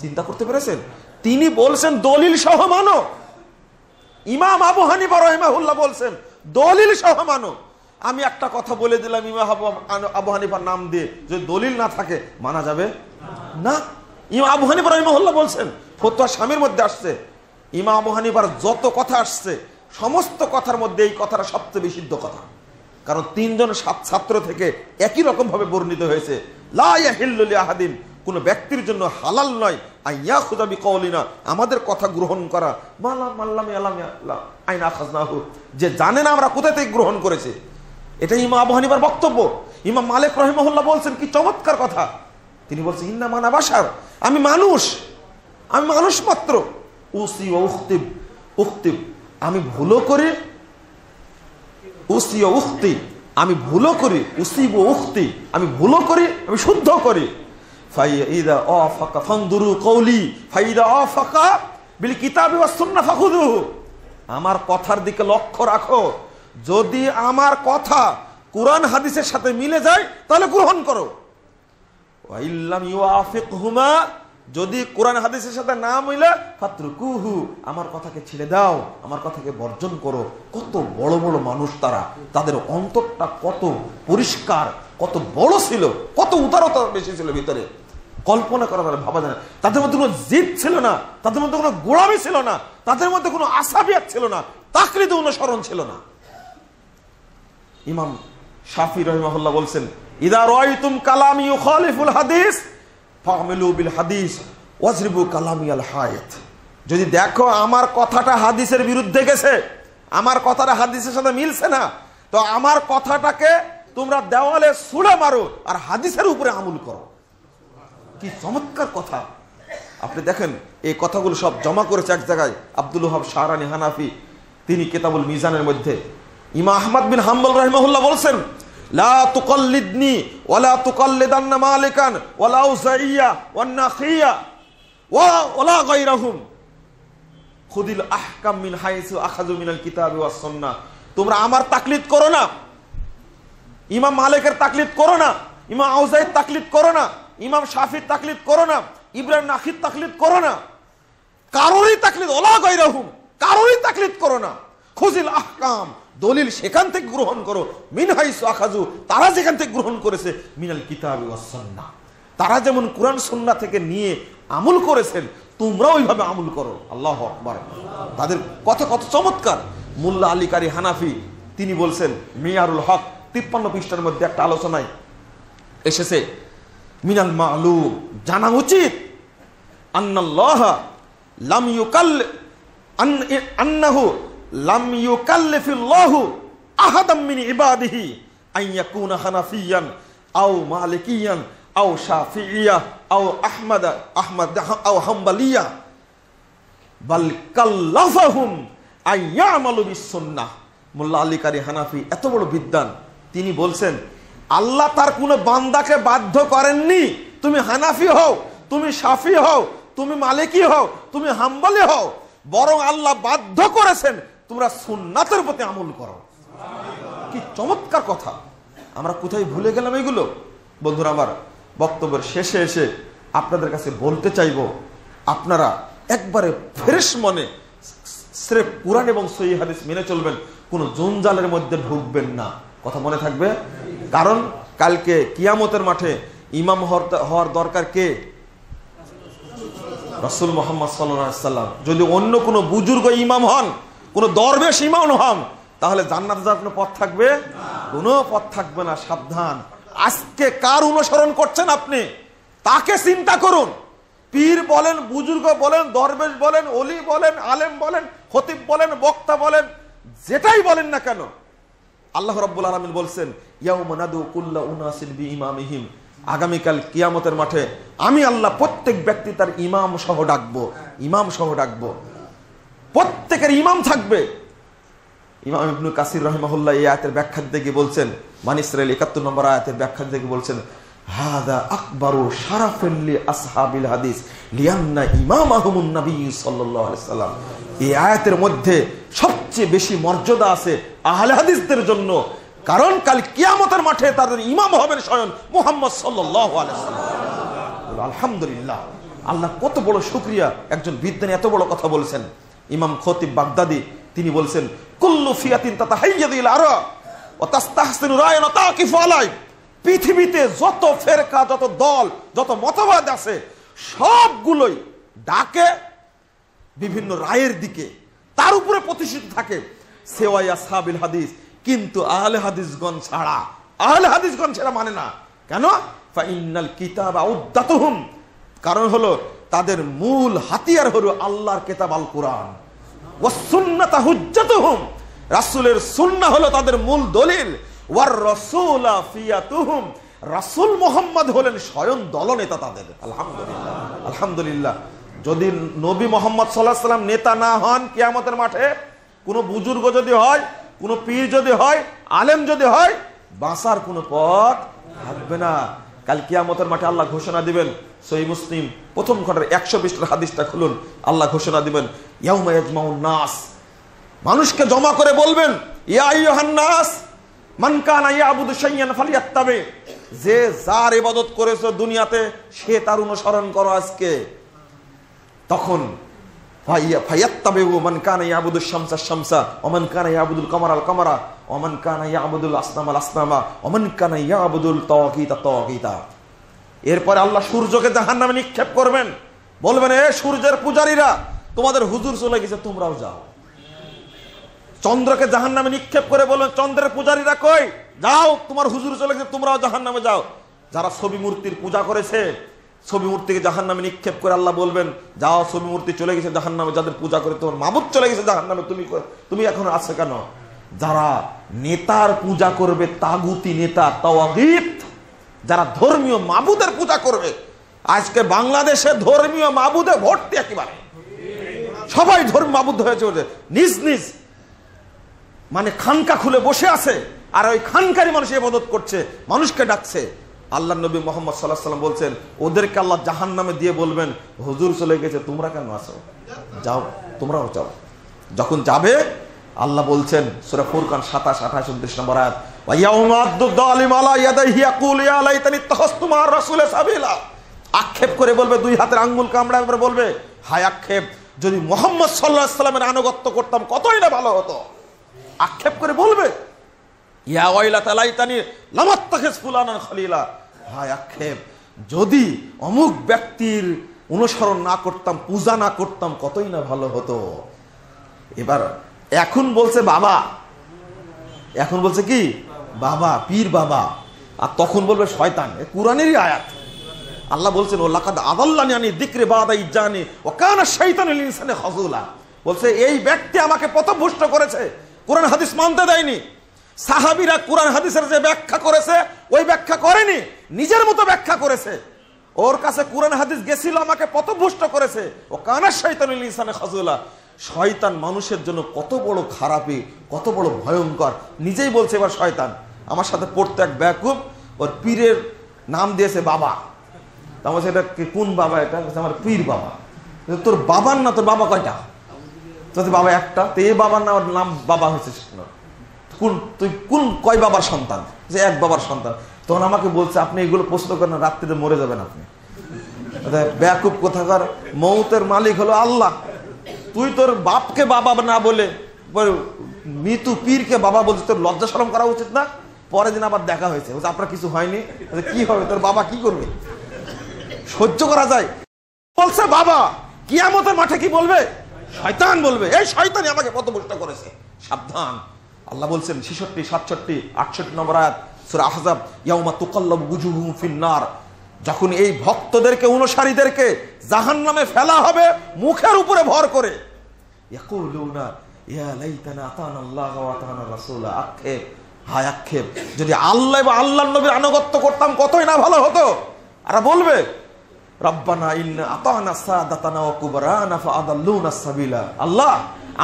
চিন্তা করতে পেরেছেন? তিনি বলছেন দলিল সহ মানো। ইমাম আবু হানিফা রাহিমাহুল্লাহ বলছেন দলিল সহ মানো। আমি একটা কথা বলে দিলাম ইমাম আবু হানিফার নাম দিয়ে, যদি দলিল না থাকে মানা যাবে না। ইমাম আবু হানিফা রাহিমাহুল্লাহ বলছেন, ফতোয়া শামীর মধ্যে আসছে, ইমাম আবু হানিফার যত কথা আসছে সমস্ত কথার মধ্যে এই কথাটা সবচেয়ে বিশুদ্ধ কথা। কারণ 3 জন ছাত্র থেকে একই রকম ভাবে বর্ণিত হয়েছে, লা ইয়াহিল্লু লি আহাদিন, কোন ব্যক্তির জন্য হালাল নয় আইয়া খুদা বিকাউলিনা, আমাদের কথা গ্রহণ করা, মাল্লাম আইনা আখাযনাহু, যে জানে না আমরা কোথা থেকে গ্রহণ করেছি। এটা ইমাম আবু হানিফার বক্তব্য। ইমাম মালিক রাহিমাহুল্লাহ বলছেন কি চমৎকার কথা, তিনি বলছেন, ইন্না মানা বাশার, আমি মানুষ, আমি মানুষ মাত্র। উসি ওয়া উখতিব, আমি ভুলও করি, উসি ওয়া উখতি, আমি ভুলও করি, উসিব ওয়া উখতি, আমি ভুলও করি, আমি শুদ্ধ করি। ফাইদা আফাকা ফানদুরু কওলি ফাইদা আফাকা বিল কিতাবি ওয়াস সুন্নাহ ফাখুযুহু, আমার কথার দিকে লক্ষ্য রাখো, যদি আমার কথা কুরআন হাদিসের সাথে মিলে যায় তাহলে গ্রহণ করো, ওয়া ইল্লাম ইউআফিকহুমা, যদি কোরআন হাদিসের সাথে না মিলে ফাতরুকুহু, আমার কথাকে ছেড়ে দাও, আমার কথাকে বর্জন করো। কত বড় বড় মানুষ তারা, তাদের অন্তরটা কত পরিষ্কার, কত বড় ছিল, কত উদারতা বেশি ছিল ভিতরে, কল্পনা করা যায়, ভাবা যায় না। তাদের মধ্যে কোনো জিদ ছিল না, তাদের মধ্যে কোনো গোলামি ছিল না, তাদের মধ্যে কোনো আসাবিয়াত ছিল না, তাকলিদ অনুসরণ ছিল না। ইমাম শাফি রাহিমাহুল্লাহ বলছেন, ইদা রাআইতুম কালামি ইউখালিফুল হাদিস ফামিলু বিল হাদিস ওয়াজরিবু কালামি আল হায়াত, যদি দেখো আমার কথাটা হাদিসের বিরুদ্ধে গেছে, আমার কথাটা হাদিসের সাথে মিলছে না, তো আমার কথাটাকে তোমরা দেওয়ালে ছুঁড়ে মারো আর হাদিসের উপরে আমল করো। কি চমৎকার কথা! আপনি দেখেন এই কথাগুলো সব জমা করেছে এক জায়গায় আব্দুল ওয়াহাব শাহরানি হানাফি, তিনি কিতাবুল মিজানের মধ্যে। ইমাম আহমদ বিন হাম্বল রাহিমাহুল্লাহ বলছেন, লা তুকাল্লিদনি ওয়ালা তুকাল্লিদান্না মালিকান ওয়ালা উযাইয়া ওয়ান নাখিয়া ওয়ালা গায়রাহুম খুদিল আহকাম মিন হাইসু আখাযু মিনাল কিতাবি ওয়াস সুন্নাহ, তোমরা আমার তাকলিদ করো না, ইমাম মালিকের তাকলিদ করো না, ইমাম আউজাইর তাকলিদ করো না, ইমাম শাফির তাকলিদ করো না, ইব্রাহিম নাখির তাকলিদ করো না, কারোরই তাকলিদ ওলা গায়রাহুম, কারোরই তাকলিদ করো না। খুজিল আহকাম, দলিল সেখান থেকে গ্রহণ করো, মিন হাইসু আখাযু, তারা যেখান থেকে গ্রহণ করেছে, মিনাল কিতাবি ওয়াস সুন্নাহ, তারা যেমন কুরআন সুন্নাহ থেকে নিয়ে আমল করেছেন তোমরা ওইভাবে আমল করো। আল্লাহু আকবার। তাদের কথা কত চমৎকার। মোল্লা আলী কারি হানাফি তিনি বলছেন মিয়ারুল হক 53 পৃষ্ঠার মধ্যে একটা আলোচনায় এসেছে, মিনাল মালুম, জানা উচিত, আন্নাল্লাহ লাম ইউকাল আন্নাহু লাম ইউকাল্লিফিল্লাহু আহাদাম মিন ইবাদিহি আন ইয়াকুনা হানাফিয়ান আও মালিকিয়ান আও শাফিইয়া আও আহমদ আও হাম্বলিয়া বাল কাল্লাফাহুম আন ইয়ামালু বিস সুন্নাহ। মোল্লা আলী কারি হানাফি এত বড় বিদ্বান, তিনি বলছেন আল্লাহ তার কোনো বান্দাকে বাধ্য করেননি তুমি হানাফি হও, তুমি শাফি হও, তুমি মালিকি হও, তুমি হাম্বলি হও, বরং আল্লাহ বাধ্য করেছেন তোমরা সুন্নাতের প্রতি আমল করো। কি চমৎকার কথা! আমরা কোথায় ভুলে গেলাম এগুলো? বন্ধুরা আমার, বক্তব্যের শেষে এসে আপনাদের কাছে বলতে চাইব, আপনারা একবারে ফ্রেশ মনে স্রেফ কুরআন এবং সহিহ হাদিস মেনে চলবেন, কোনো জঞ্জালের মধ্যে ঢুকবেন না। কথা মনে থাকবে? কারণ কালকে কিয়ামতের মাঠে ইমাম হওয়ার দরকার কে? রাসূল মুহাম্মদ সাল্লাল্লাহু আলাইহি সাল্লাম। যদি অন্য কোনো বুজুর্গ ইমাম হন, কোনো দরবেশ ইমাম হন, তাহলে জান্নাতে যাওয়ার কোনো পথ থাকবে? কোনো পথ থাকবে না। সাবধান। আজকে কার অনুসরণ করছেন আপনি তাকে চিন্তা করুন। পীর বলেন, বুজুর্গ বলেন, দরবেশ বলেন, ওলি বলেন, আলেম বলেন, খতিব বলেন, বক্তা বলেন, যেটাই বলেন না কেন, আল্লাহ রাব্বুল আলামিন বলছেন ইয়াউমা নাদু কুল্লা উনাসিন বিইমামিহিম, আগামীকাল কিয়ামতের মাঠে আমি আল্লাহ প্রত্যেক ব্যক্তি তার ইমাম সহ ডাকবো, ইমাম সহ ডাকবো, প্রত্যেকের ইমাম থাকবে। ইমাম ইবনে কাসির রাহিমাহুল্লাহ এই আয়াতের ব্যাখ্যা দিতে বলছেন, মান ইসরাঈল 71 নম্বর আয়াতের ব্যাখ্যা দিতে বলছেন হাদা আকবারু শারাফুল লি আসহাবিল হাদিস লিআন্না ইমামাহুমুন নবী সাল্লাল্লাহু আলাইহি সাল্লাম। এই আয়াতের মধ্যে সবচেয়ে বেশি মর্যাদা আছে আহলে হাদিসদের জন্য, কারণ কাল কিয়ামতের মাঠে তাদের ইমাম হবেন স্বয়ং মুহাম্মদ সাল্লাল্লাহু আলাইহি সাল্লাম। আলহামদুলিল্লাহ, আল্লাহ কত বড় শুকরিয়া, একজন বিদ্বান এত বড় কথা বলেছেন। ইমাম খতিব বাগদাদি তিনি বলছেন কুল্লু ফিয়াতিন তাতাহাইয়াদু ইলা আরা ওয়া তাস্তাহসিনু রায়ন ওয়া তাকিফু আলাই। পৃথিবীতে যত ফেরকা, যত দল, যত মতবাদ আছে সবগুলোই ডাকে বিভিন্ন রায়ের দিকে, তার উপরে প্রতিষ্ঠিত থাকে সেওয়াই আসহাবিল হাদিস। কিন্তু আহলে হাদিসগণ ছাড়া, আহলে হাদিসগণ ছাড়া মানে না কেন? ফাইনাল কিতাবা উদ্দাতুহুম, কারণ হলো তাদের মূল হাতিয়ার হলো আল্লাহর কিতাব আল কোরআন। ওয়াস সুন্নাতু হুজ্জাতুহুম, রাসূলের সুন্নাহ হলো তাদের মূল দলিল। ওয়ার রাসূলা ফিয়াতুহুম, রাসূল মুহাম্মদ হলেন স্বয়ং দলনেতা তাদের। আলহামদুলিল্লাহ, আলহামদুলিল্লাহ। যদি নবী মুহাম্মদ সাল্লাল্লাহু আলাইহি ওয়াসাল্লাম নেতা না হন কিয়ামতের মাঠে, কোনো বুজুর্গ যদি হয়, কোনো পীর যদি হয়, আলেম যদি হয়, বাঁচার কোনো পথ থাকবে না। কাল কিয়ামতের মাঠে আল্লাহ ঘোষণা দিবেন, সহিহ মুসলিম প্রথম খণ্ডের 120 হাদিসটা খুলুন, আল্লাহ ঘোষণা দিবেন ইয়াউমা ইয়াজমাউন নাস, মানুষকে জমা করে বলবেন ইয়া আইয়ুহান নাস মান কানা ইয়াবুদু শাইয়ান ফালিয়াত্তাবি, যে যার ইবাদত করেছো দুনিয়াতে সে তার অনুসরণ করো আজকে। তখন ফায়াত্তাবিউ মান কানা ইয়াবুদু শামসা শামসা ওয়া মান কানা ইয়াবুদুল কামারাল কামারা ওয়া মান কানা ইয়াবুদুল আসনামাল আসনামা ওয়া মান কানা ইয়াবুদুল তাওগীতা তাওগীতা। এরপরে আল্লাহ সূর্যকে জাহান্নামে নিক্ষেপ করবেন, বলবেন এ সূর্যের পূজারীরা তোমাদের হুজুর চলে গেছে, তোমরাও যাও। চন্দ্রকে জাহান্নামে নিক্ষেপ করে বলবেন চন্দ্রের পূজারীরা কই, যাও, তোমার হুজুর চলে গেছে, তোমরাও জাহান্নামে যাও। যারা ছবি মূর্তির পূজা করেছে, ছবি মূর্তিকে জাহান্নামে নিক্ষেপ করে আল্লাহ বলবেন যাও, ছবি মূর্তি চলে গেছে জাহান্নামে, যাদের পূজা করে তোমার মাবুদ চলে গেছে জাহান্নামে, তুমি এখন আছে কেন? যারা নেতার পূজা করবে, তাগুতি নেতা, তাওয়াগীত, যারা ধর্মীয় মাবুদের পূজা করবে। আজকে বাংলাদেশে ধর্মীয় মাবুদে ভর্তি, একেবারে সবাই ধর্ম মাবুদ হয়ে চলেছে, নিজ নিজ মানে খানকা খুলে বসে আছে, আর ওই খানকারই মানুষ ইবাদত করছে, মানুষকে ডাকছে। আল্লাহ নবী মুহাম্মদ সাল্লাল্লাহু আলাইহি ওয়াসাল্লাম বলছেন ওদেরকে আল্লাহ জাহান্নামে দিয়ে বলবেন হুজুর চলে গেছে, তোমরা কেন আছো, যাও, তোমরাও যাও। যখন যাবে আল্লাহ বলছেন সূরা ফুরকান 27, 28, 29 নম্বর আয়াত, আক্ষেপ করে বলবে, দুই হাতের আঙ্গুল কামড়া বলবে, হায় আক্ষেপ, যদি মুহাম্মদ সাল্লাল্লাহু আলাইহি ওয়াসাল্লামের আনুগত্য করতাম কতই না ভালো হতো। আক্ষেপ করে বলবে, ইয়া ওয়াইলাতা লাইতানি লাম আত্তাখিজ ফুলানান খলিলা, হায় আক্ষেপ, যদি অমুক ব্যক্তির অনুসরণ না করতাম, পূজা না করতাম কতই না ভালো হতো। এবার এখন বলছে বাবা, এখন বলছে কি বাবা, পীর বাবা, আর তখন বলবে শয়তান। কুরআনেরই আয়াত, আল্লাহ বলছেন ও লাকাদ আযাল্লানি আনি যিকরি বাদা ইজ্জানি ওয়া কানা শাইতানু লিল ইনসানি খাযুলা। বলছে এই ব্যক্তি আমাকে পথভ্রষ্ট করেছে, কোরআন হাদিস মানতে দেয়নি। সাহাবীরা কোরআন হাদিসের যে ব্যাখ্যা করেছে ওই ব্যাখ্যা করেনি, নিজের মতো ব্যাখ্যা করেছে। ওর কাছে কোরআন হাদিস গেছিল, আমাকে পথভ্রষ্ট করেছে। ও কানা শাইতানু লিল ইনসানি খাযুলা, শয়তান মানুষের জন্য কত বড় খারাপি, কত বড় ভয়ঙ্কর, নিজেই বলছে। এবার শয়তান আমার সাথে পড়তো এক বেয়াকুব, ওর পীরের নাম দিয়েছে বাবা। আমার সেটা কোন বাবা? এটা আমার পীর বাবা। তোর বাবার না, তোর বাবা কয়টা? তোর বাবা একটা, তো এই বাবার না, ওর নাম বাবা হয়েছে। কোন তুই কোন কয় বাবার সন্তান? যে এক বাবার সন্তান। তখন আমাকে বলছে আপনি এগুলো প্রশ্ন করেন, রাত্রিতে মরে যাবেন আপনি। বেয়াকুব কোথাকার, মৌতের মালিক হলো আল্লাহ। তুই তোর বাপকে বাবা না বলে মৃত্যু পীরকে বাবা বলছিস, তোর লজ্জা শরম করা উচিত না? পরের দিন আবার দেখা হয়েছে, আপনার কিছু হয়নি। কি হবে, তোর বাবা কি করবে? সহ্য করা যায়? বলছে বাবা, কিয়ামতের মাঠে কি বলবে? শয়তান বলবে, এই শয়তানই আমাকে পথভ্রষ্ট করেছে, সাবধান। আল্লাহ বলছেন 66, 67, 68 নম্বর আয়াত সূরা আহজাব, ইয়াউমা তুকাল্লাবু ওয়ুজুহুম ফিন-নার, যখন এই ভক্তদেরকে, অনুসারীদেরকে জাহান্নামে ফেলা হবে মুখের উপরে ভর করে। ইয়াকুলুনা ইয়া লাইতানা আতানা আল্লাহ ওয়া আতানা রাসূলা, আক্ষেপ, হায় আক্ষেপ, যদি আল্লাহ বা আল্লাহর নবীর আনুগত্য করতাম কতই না ভালো হতো। আর বলবে রব্বানা ইন্না আতানা সাদাতানা ওয়া কুবরানা ফাআদাল্লুনা সাবিলা, আল্লাহ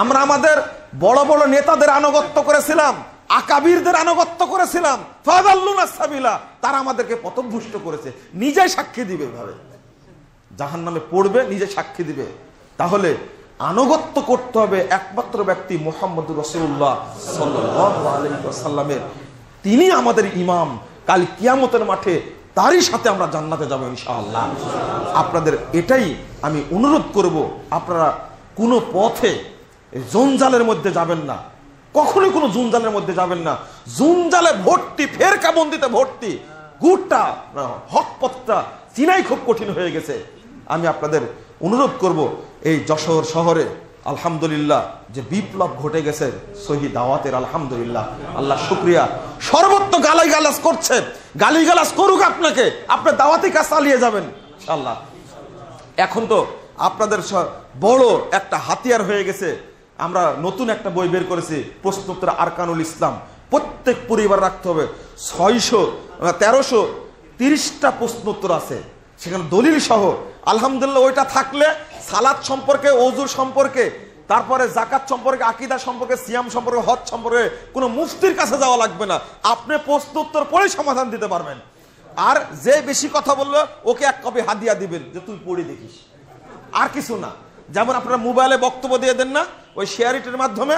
আমরা আমাদের বড় বড় নেতাদের আনুগত্য করেছিলাম, আকাবিরদের আনুগত্য করেছিলাম, ফাআদাল্লুনা সাবিলা, তারা আমাদেরকে পথভ্রষ্ট করেছে। নিজে সাক্ষী দিবে, এভাবে জাহান্নামে পড়বে, নিজে সাক্ষী দিবে। তাহলে আনুগত্য করতে হবে একমাত্র ব্যক্তি মুহাম্মদুর রাসূলুল্লাহ সাল্লাল্লাহু আলাইহি ওয়াসাল্লামের। তিনি আমাদের ইমাম, কাল কিয়ামতের মাঠে তারই সাথে আমরা জান্নাতে যাব ইনশাআল্লাহ। আপনাদের এটাই আমি অনুরোধ করব, আপনারা কোনো পথে জঞ্জালের মধ্যে যাবেন না, কখনোই কোনো জঞ্জালের মধ্যে যাবেন না। জঞ্জালে ভর্তি, ফেরকাবন্দিতে ভর্তি, গুড়টা হক পথটা চিনাই খুব কঠিন হয়ে গেছে। আমি আপনাদের অনুরোধ করব, এই যশোর শহরে আলহামদুলিল্লাহ যে বিপ্লব ঘটে গেছে সহি দাওয়াতের, আলহামদুলিল্লাহ, আল্লাহ শুকরিয়া। সর্বত্র গালিগালাজ করছে, গালিগালাজ করুক আপনাকে, আপনার দাওয়াতি কাজ চালিয়ে যাবেন ইনশাআল্লাহ। এখন তো আপনাদের বড় একটা হাতিয়ার হয়ে গেছে। আমরা নতুন একটা বই বের করেছি, প্রশ্নোত্তর আরকানুল ইসলাম। প্রত্যেক পরিবার রাখতে হবে 1330টা প্রশ্নোত্তর আছে, সেখানে দলিল সহ। আলহামদুলিল্লাহ ওইটা থাকলে সালাত সম্পর্কে, ওযু সম্পর্কে, তারপরে জাকাত সম্পর্কে, আকীদা সম্পর্কে, সিয়াম সম্পর্কে, হজ সম্পর্কে কোনো মুফতির কাছে যাওয়া লাগবে না। আপনি প্রশ্ন উত্তর পড়ে সমাধান দিতে পারবেন। আর যে বেশি কথা বললো ওকে এক কপি হাদিয়া দিবেন, যে তুই পড়ে দেখিস, আর কিছু না। যেমন আপনারা মোবাইলে বক্তব্য দিয়ে দেন না, ওই শেয়ারিটের মাধ্যমে,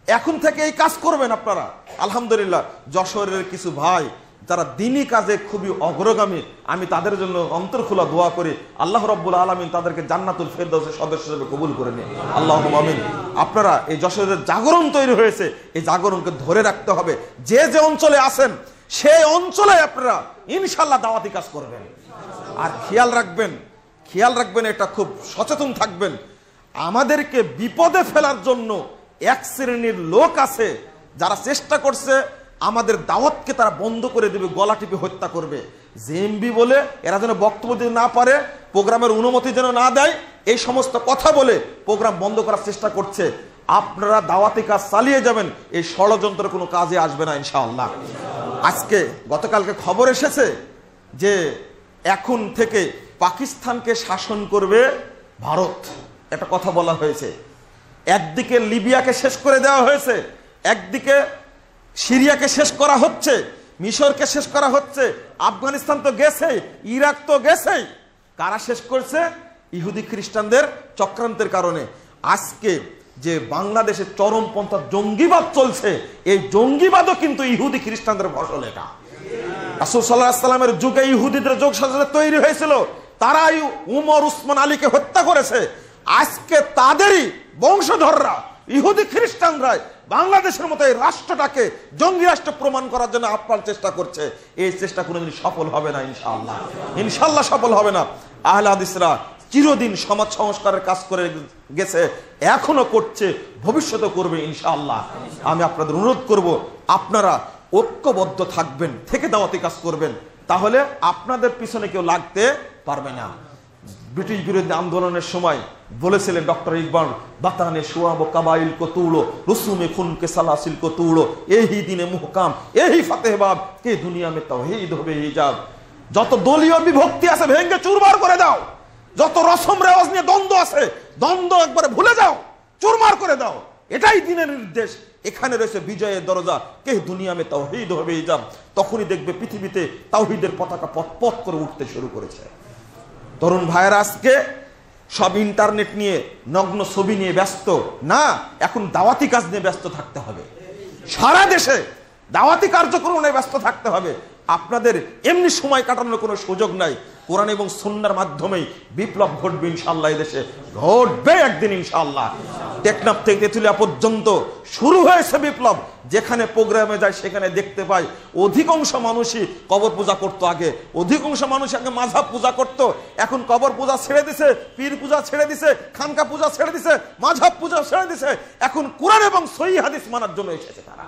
এখন থেকে এই কাজ করবেন আপনারা। আলহামদুলিল্লাহ যশোরের কিছু ভাই যারা দ্বীনি কাজে খুবই অগ্রগামী, আমি তাদের জন্য অন্তর খোলা দোয়া করি, আল্লাহ রাব্বুল আলামিন তাদেরকে জান্নাতুল ফেরদাউসের সদস্য হিসেবে কবুল করে নিন, আল্লাহুম্মা আমিন। আপনারা এই যশোরের জাগরণ তৈরি হয়েছে, এই জাগরণকে ধরে রাখতে হবে। যে যে অঞ্চলে আছেন সেই অঞ্চলে আপনারা ইনশাআল্লাহ দাওয়াতি কাজ করবেন। আর খেয়াল রাখবেন, এটা খুব সচেতন থাকবেন। আমাদেরকে বিপদে ফেলার জন্য এক শ্রেণীর লোক আছে যারা চেষ্টা করছে আমাদের দাওয়াতকে তারা বন্ধ করে দেবে, গলা টিপে হত্যা করবে। জেএমবি বলে এরা যেন বক্তব্য দিতে না পারে, প্রোগ্রামের অনুমতি যেন না দেয়, এই সমস্ত কথা বলে প্রোগ্রাম বন্ধ করার চেষ্টা করছে। আপনারা দাওয়াতি কাজ চালিয়ে যাবেন, এই ষড়যন্ত্রের কোনো কাজে আসবে না ইনশাআল্লাহ। আজকে গতকালকে খবর এসেছে যে এখন থেকে পাকিস্তানকে শাসন করবে ভারত, একটা কথা বলা হয়েছে। একদিকে লিবিয়াকে শেষ করে দেওয়া হয়েছে, একদিকে সিরিয়াকে শেষ করা হচ্ছে, মিশরকে শেষ করা হচ্ছে, আফগানিস্তান তো গেছে, ইরাক তো গেছেই। কারা শেষ করছে? ইহুদি খ্রিস্টানদের চক্রান্তের কারণে। আজকে যে বাংলাদেশে চরমপন্থা জঙ্গিবাদ চলছে, এই জঙ্গিবাদও কিন্তু ইহুদি খ্রিস্টানদের ফসল। এটা রাসূল সাল্লাল্লাহু আলাইহি ওয়াসাল্লামের যুগে ইহুদিদের যোগ সাজরে তৈরি হয়েছিল, তারাই উমর উসমান আলীকে হত্যা করেছে। আজকে তাদেরই বংশধররা ইহুদি খ্রিস্টানরা বাংলাদেশের মতো এই রাষ্ট্রটাকে জঙ্গি রাষ্ট্র প্রমাণ করার জন্য আপ্রাণ চেষ্টা করছে। এই চেষ্টা কোনোদিন সফল হবে না, ইনশাআল্লাহ ইনশাআল্লাহ সফল হবে না। আহলে হাদিসরা চিরদিন সমাজ সংস্কারের কাজ করে গেছে, এখনো করছে, ভবিষ্যতে করবে ইনশাআল্লাহ। আমি আপনাদের অনুরোধ করব, আপনারা ঐক্যবদ্ধ থাকবেন, থেকে দাওয়াতি কাজ করবেন, তাহলে আপনাদের পিছনে কেউ লাগতে পারবে না। ব্রিটিশ বিরোধী আন্দোলনের সময় বলেছিলেন ডক্টর ইকবাল, বাতানে শুয়াব কাবাইল কো তুড়ো, রসুমে খুন কে সালাসিল কো তুড়ো, এহি দিনে মুহকাম এহি ফাতেহবাব কে দুনিয়া মে তাওহীদ হবে হিজাব। যত দলীয় বিভক্তি আছে ভেঙে চুরমার করে দাও, যত রসম রেওয়াজ নিয়ে দ্বন্দ্ব আছে দ্বন্দ্ব একবারে ভুলে যাও, চুরমার করে দাও। এটাই দিনের নির্দেশ। এখানে রয়েছে বিজয়ের দরজা, কে দুনিয়া মে তাওহীদ হবে হিজাব। তখনই দেখবে পৃথিবীতে তাওহীদের পতাকা পথ করে উঠতে শুরু করেছে। তরুণ ভাইয়েরা আজকে সব ইন্টারনেট নিয়ে, নগ্ন ছবি নিয়ে ব্যস্ত না, এখন দাওয়াতি কাজ নিয়ে ব্যস্ত থাকতে হবে। সারা দেশে দাওয়াতি কার্যক্রম নিয়ে ব্যস্ত থাকতে হবে। আপনাদের এমনি সময় কাটানোর কোনো সুযোগ নাই। কোরআন এবং সুন্নাহর মাধ্যমেই বিপ্লব ঘটবে ইনশাআল্লাহ। এই দেশে ঘটবে একদিন ইনশাআল্লাহ। টেকনাফ থেকে তেতুলিয়া পর্যন্ত শুরু হয়েছে বিপ্লব। যেখানে প্রোগ্রামে যায় সেখানে দেখতে পাই অধিকাংশ মানুষই কবর পূজা করতো। আগে অধিকাংশ মানুষ আগে মাযহাব পূজা করতো, এখন কবর পূজা ছেড়ে দিছে, পীর পূজা ছেড়ে দিছে, খানকা পূজা ছেড়ে দিছে, মাযহাব পূজা ছেড়ে দিছে। এখন কোরআন এবং সহিহ হাদিস মানার জন্য এসেছে তারা।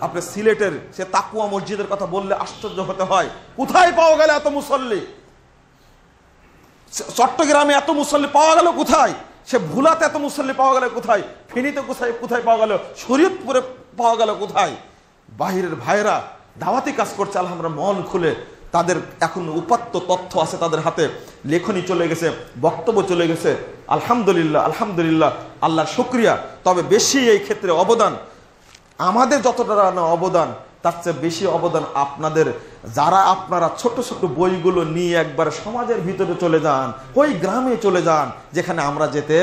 আপনি সিলেটের সে তাকুয়া মসজিদের কথা বললে আশ্চর্য হতে হয়, কোথায় পাওয়া গেল এত মুসল্লি? চট্টগ্রামে এত মুসল্লি পাওয়া গেল কোথায়? সে ভুলাতে এত মুসল্লি পাওয়া গেল কোথায়? ফেনীতে কোথায় পাওয়া গেল? শরীয়তপুরে পাওয়া গেল কোথায়? বাহিরের ভাইরা দাওয়াতি কাজ করছে আলহামদুলিল্লাহ, মন খুলে। তাদের এখন উপাত্ত তথ্য আছে তাদের হাতে, লেখনী চলে গেছে, বক্তব্য চলে গেছে। আলহামদুলিল্লাহ আলহামদুলিল্লাহ, আল্লাহর শুকরিয়া। তবে বেশি এই ক্ষেত্রে অবদান আমাদের যতটা না অবদান, তার চেয়ে বেশি অবদান আপনাদের। যারা আপনারা ছোট ছোট বইগুলো নিয়ে একবার সমাজের ভিতরে চলে যান, ওই গ্রামে চলে যান যেখানে আমরা যেতে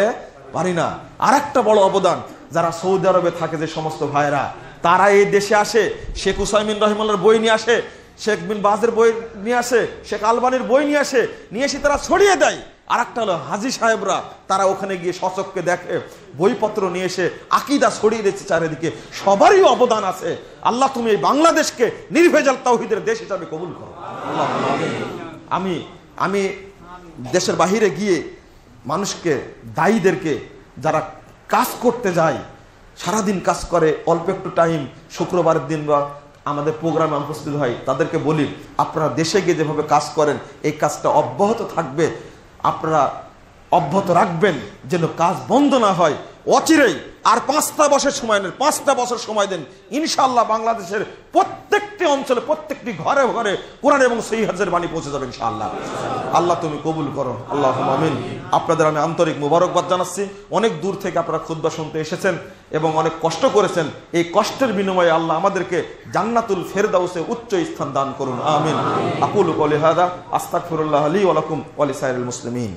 পারি না। আর একটা বড় অবদান, যারা সৌদি আরবে থাকে যে সমস্ত ভাইরা, তারা এই দেশে আসে, শেখ উসাইমিন রহিমাল্লাহর বই নিয়ে আসে, শেখ বিন বাজের বই নিয়ে আসে, শেখ আলবানির বই নিয়ে এসে তারা ছড়িয়ে দেয়। আর একটা হলো হাজী সাহেবরা, তারা ওখানে গিয়ে সচককে দেখে, বইপত্র নিয়ে এসে আকীদা ছড়িয়ে দিচ্ছে চারিদিকে। সবারই অবদান আছে। আল্লাহ তুমি এই বাংলাদেশকে নির্ভেজাল তাওহীদের দেশ হিসাবে কবুল করো। আমি দেশের বাহিরে গিয়ে মানুষকে, দায়ীদেরকে, যারা কাজ করতে যায়, সারাদিন কাজ করে, অল্প একটু টাইম শুক্রবারের দিন বা আমাদের প্রোগ্রামে উপস্থিত হয়, তাদেরকে বলি আপনারা দেশে গিয়ে যেভাবে কাজ করেন এই কাজটা অব্যাহত থাকবে, আপনারা অব্যাহত রাখবেন যেন কাজ বন্ধ না হয়। অচিরেই আর 5টা বছর সময় নেন, 5টা বছর সময় দেন, ইনশাআল্লাহ বাংলাদেশের প্রত্যেকটি অঞ্চলে, প্রত্যেকটি ঘরে ঘরে কোরআন এবং সহিহ হাদিসের বাণী পৌঁছে যাবে ইনশাআল্লাহ। আল্লাহ তুমি কবুল করো, আল্লাহুম্মা আমিন। আপনাদের আমি আন্তরিক মুবারকবাদ জানাচ্ছি। অনেক দূর থেকে আপনারা খুতবা শুনতে এসেছেন এবং অনেক কষ্ট করেছেন। এই কষ্টের বিনিময়ে আল্লাহ আমাদেরকে জান্নাতুল ফেরদাউসে উচ্চ স্থান দান করুন, আমিন। আকুলু কওলি হাযা আস্তাগফিরুল্লাহ লি ওয়া লাকুম ওয়া লিসাইরিল মুসলিমিন।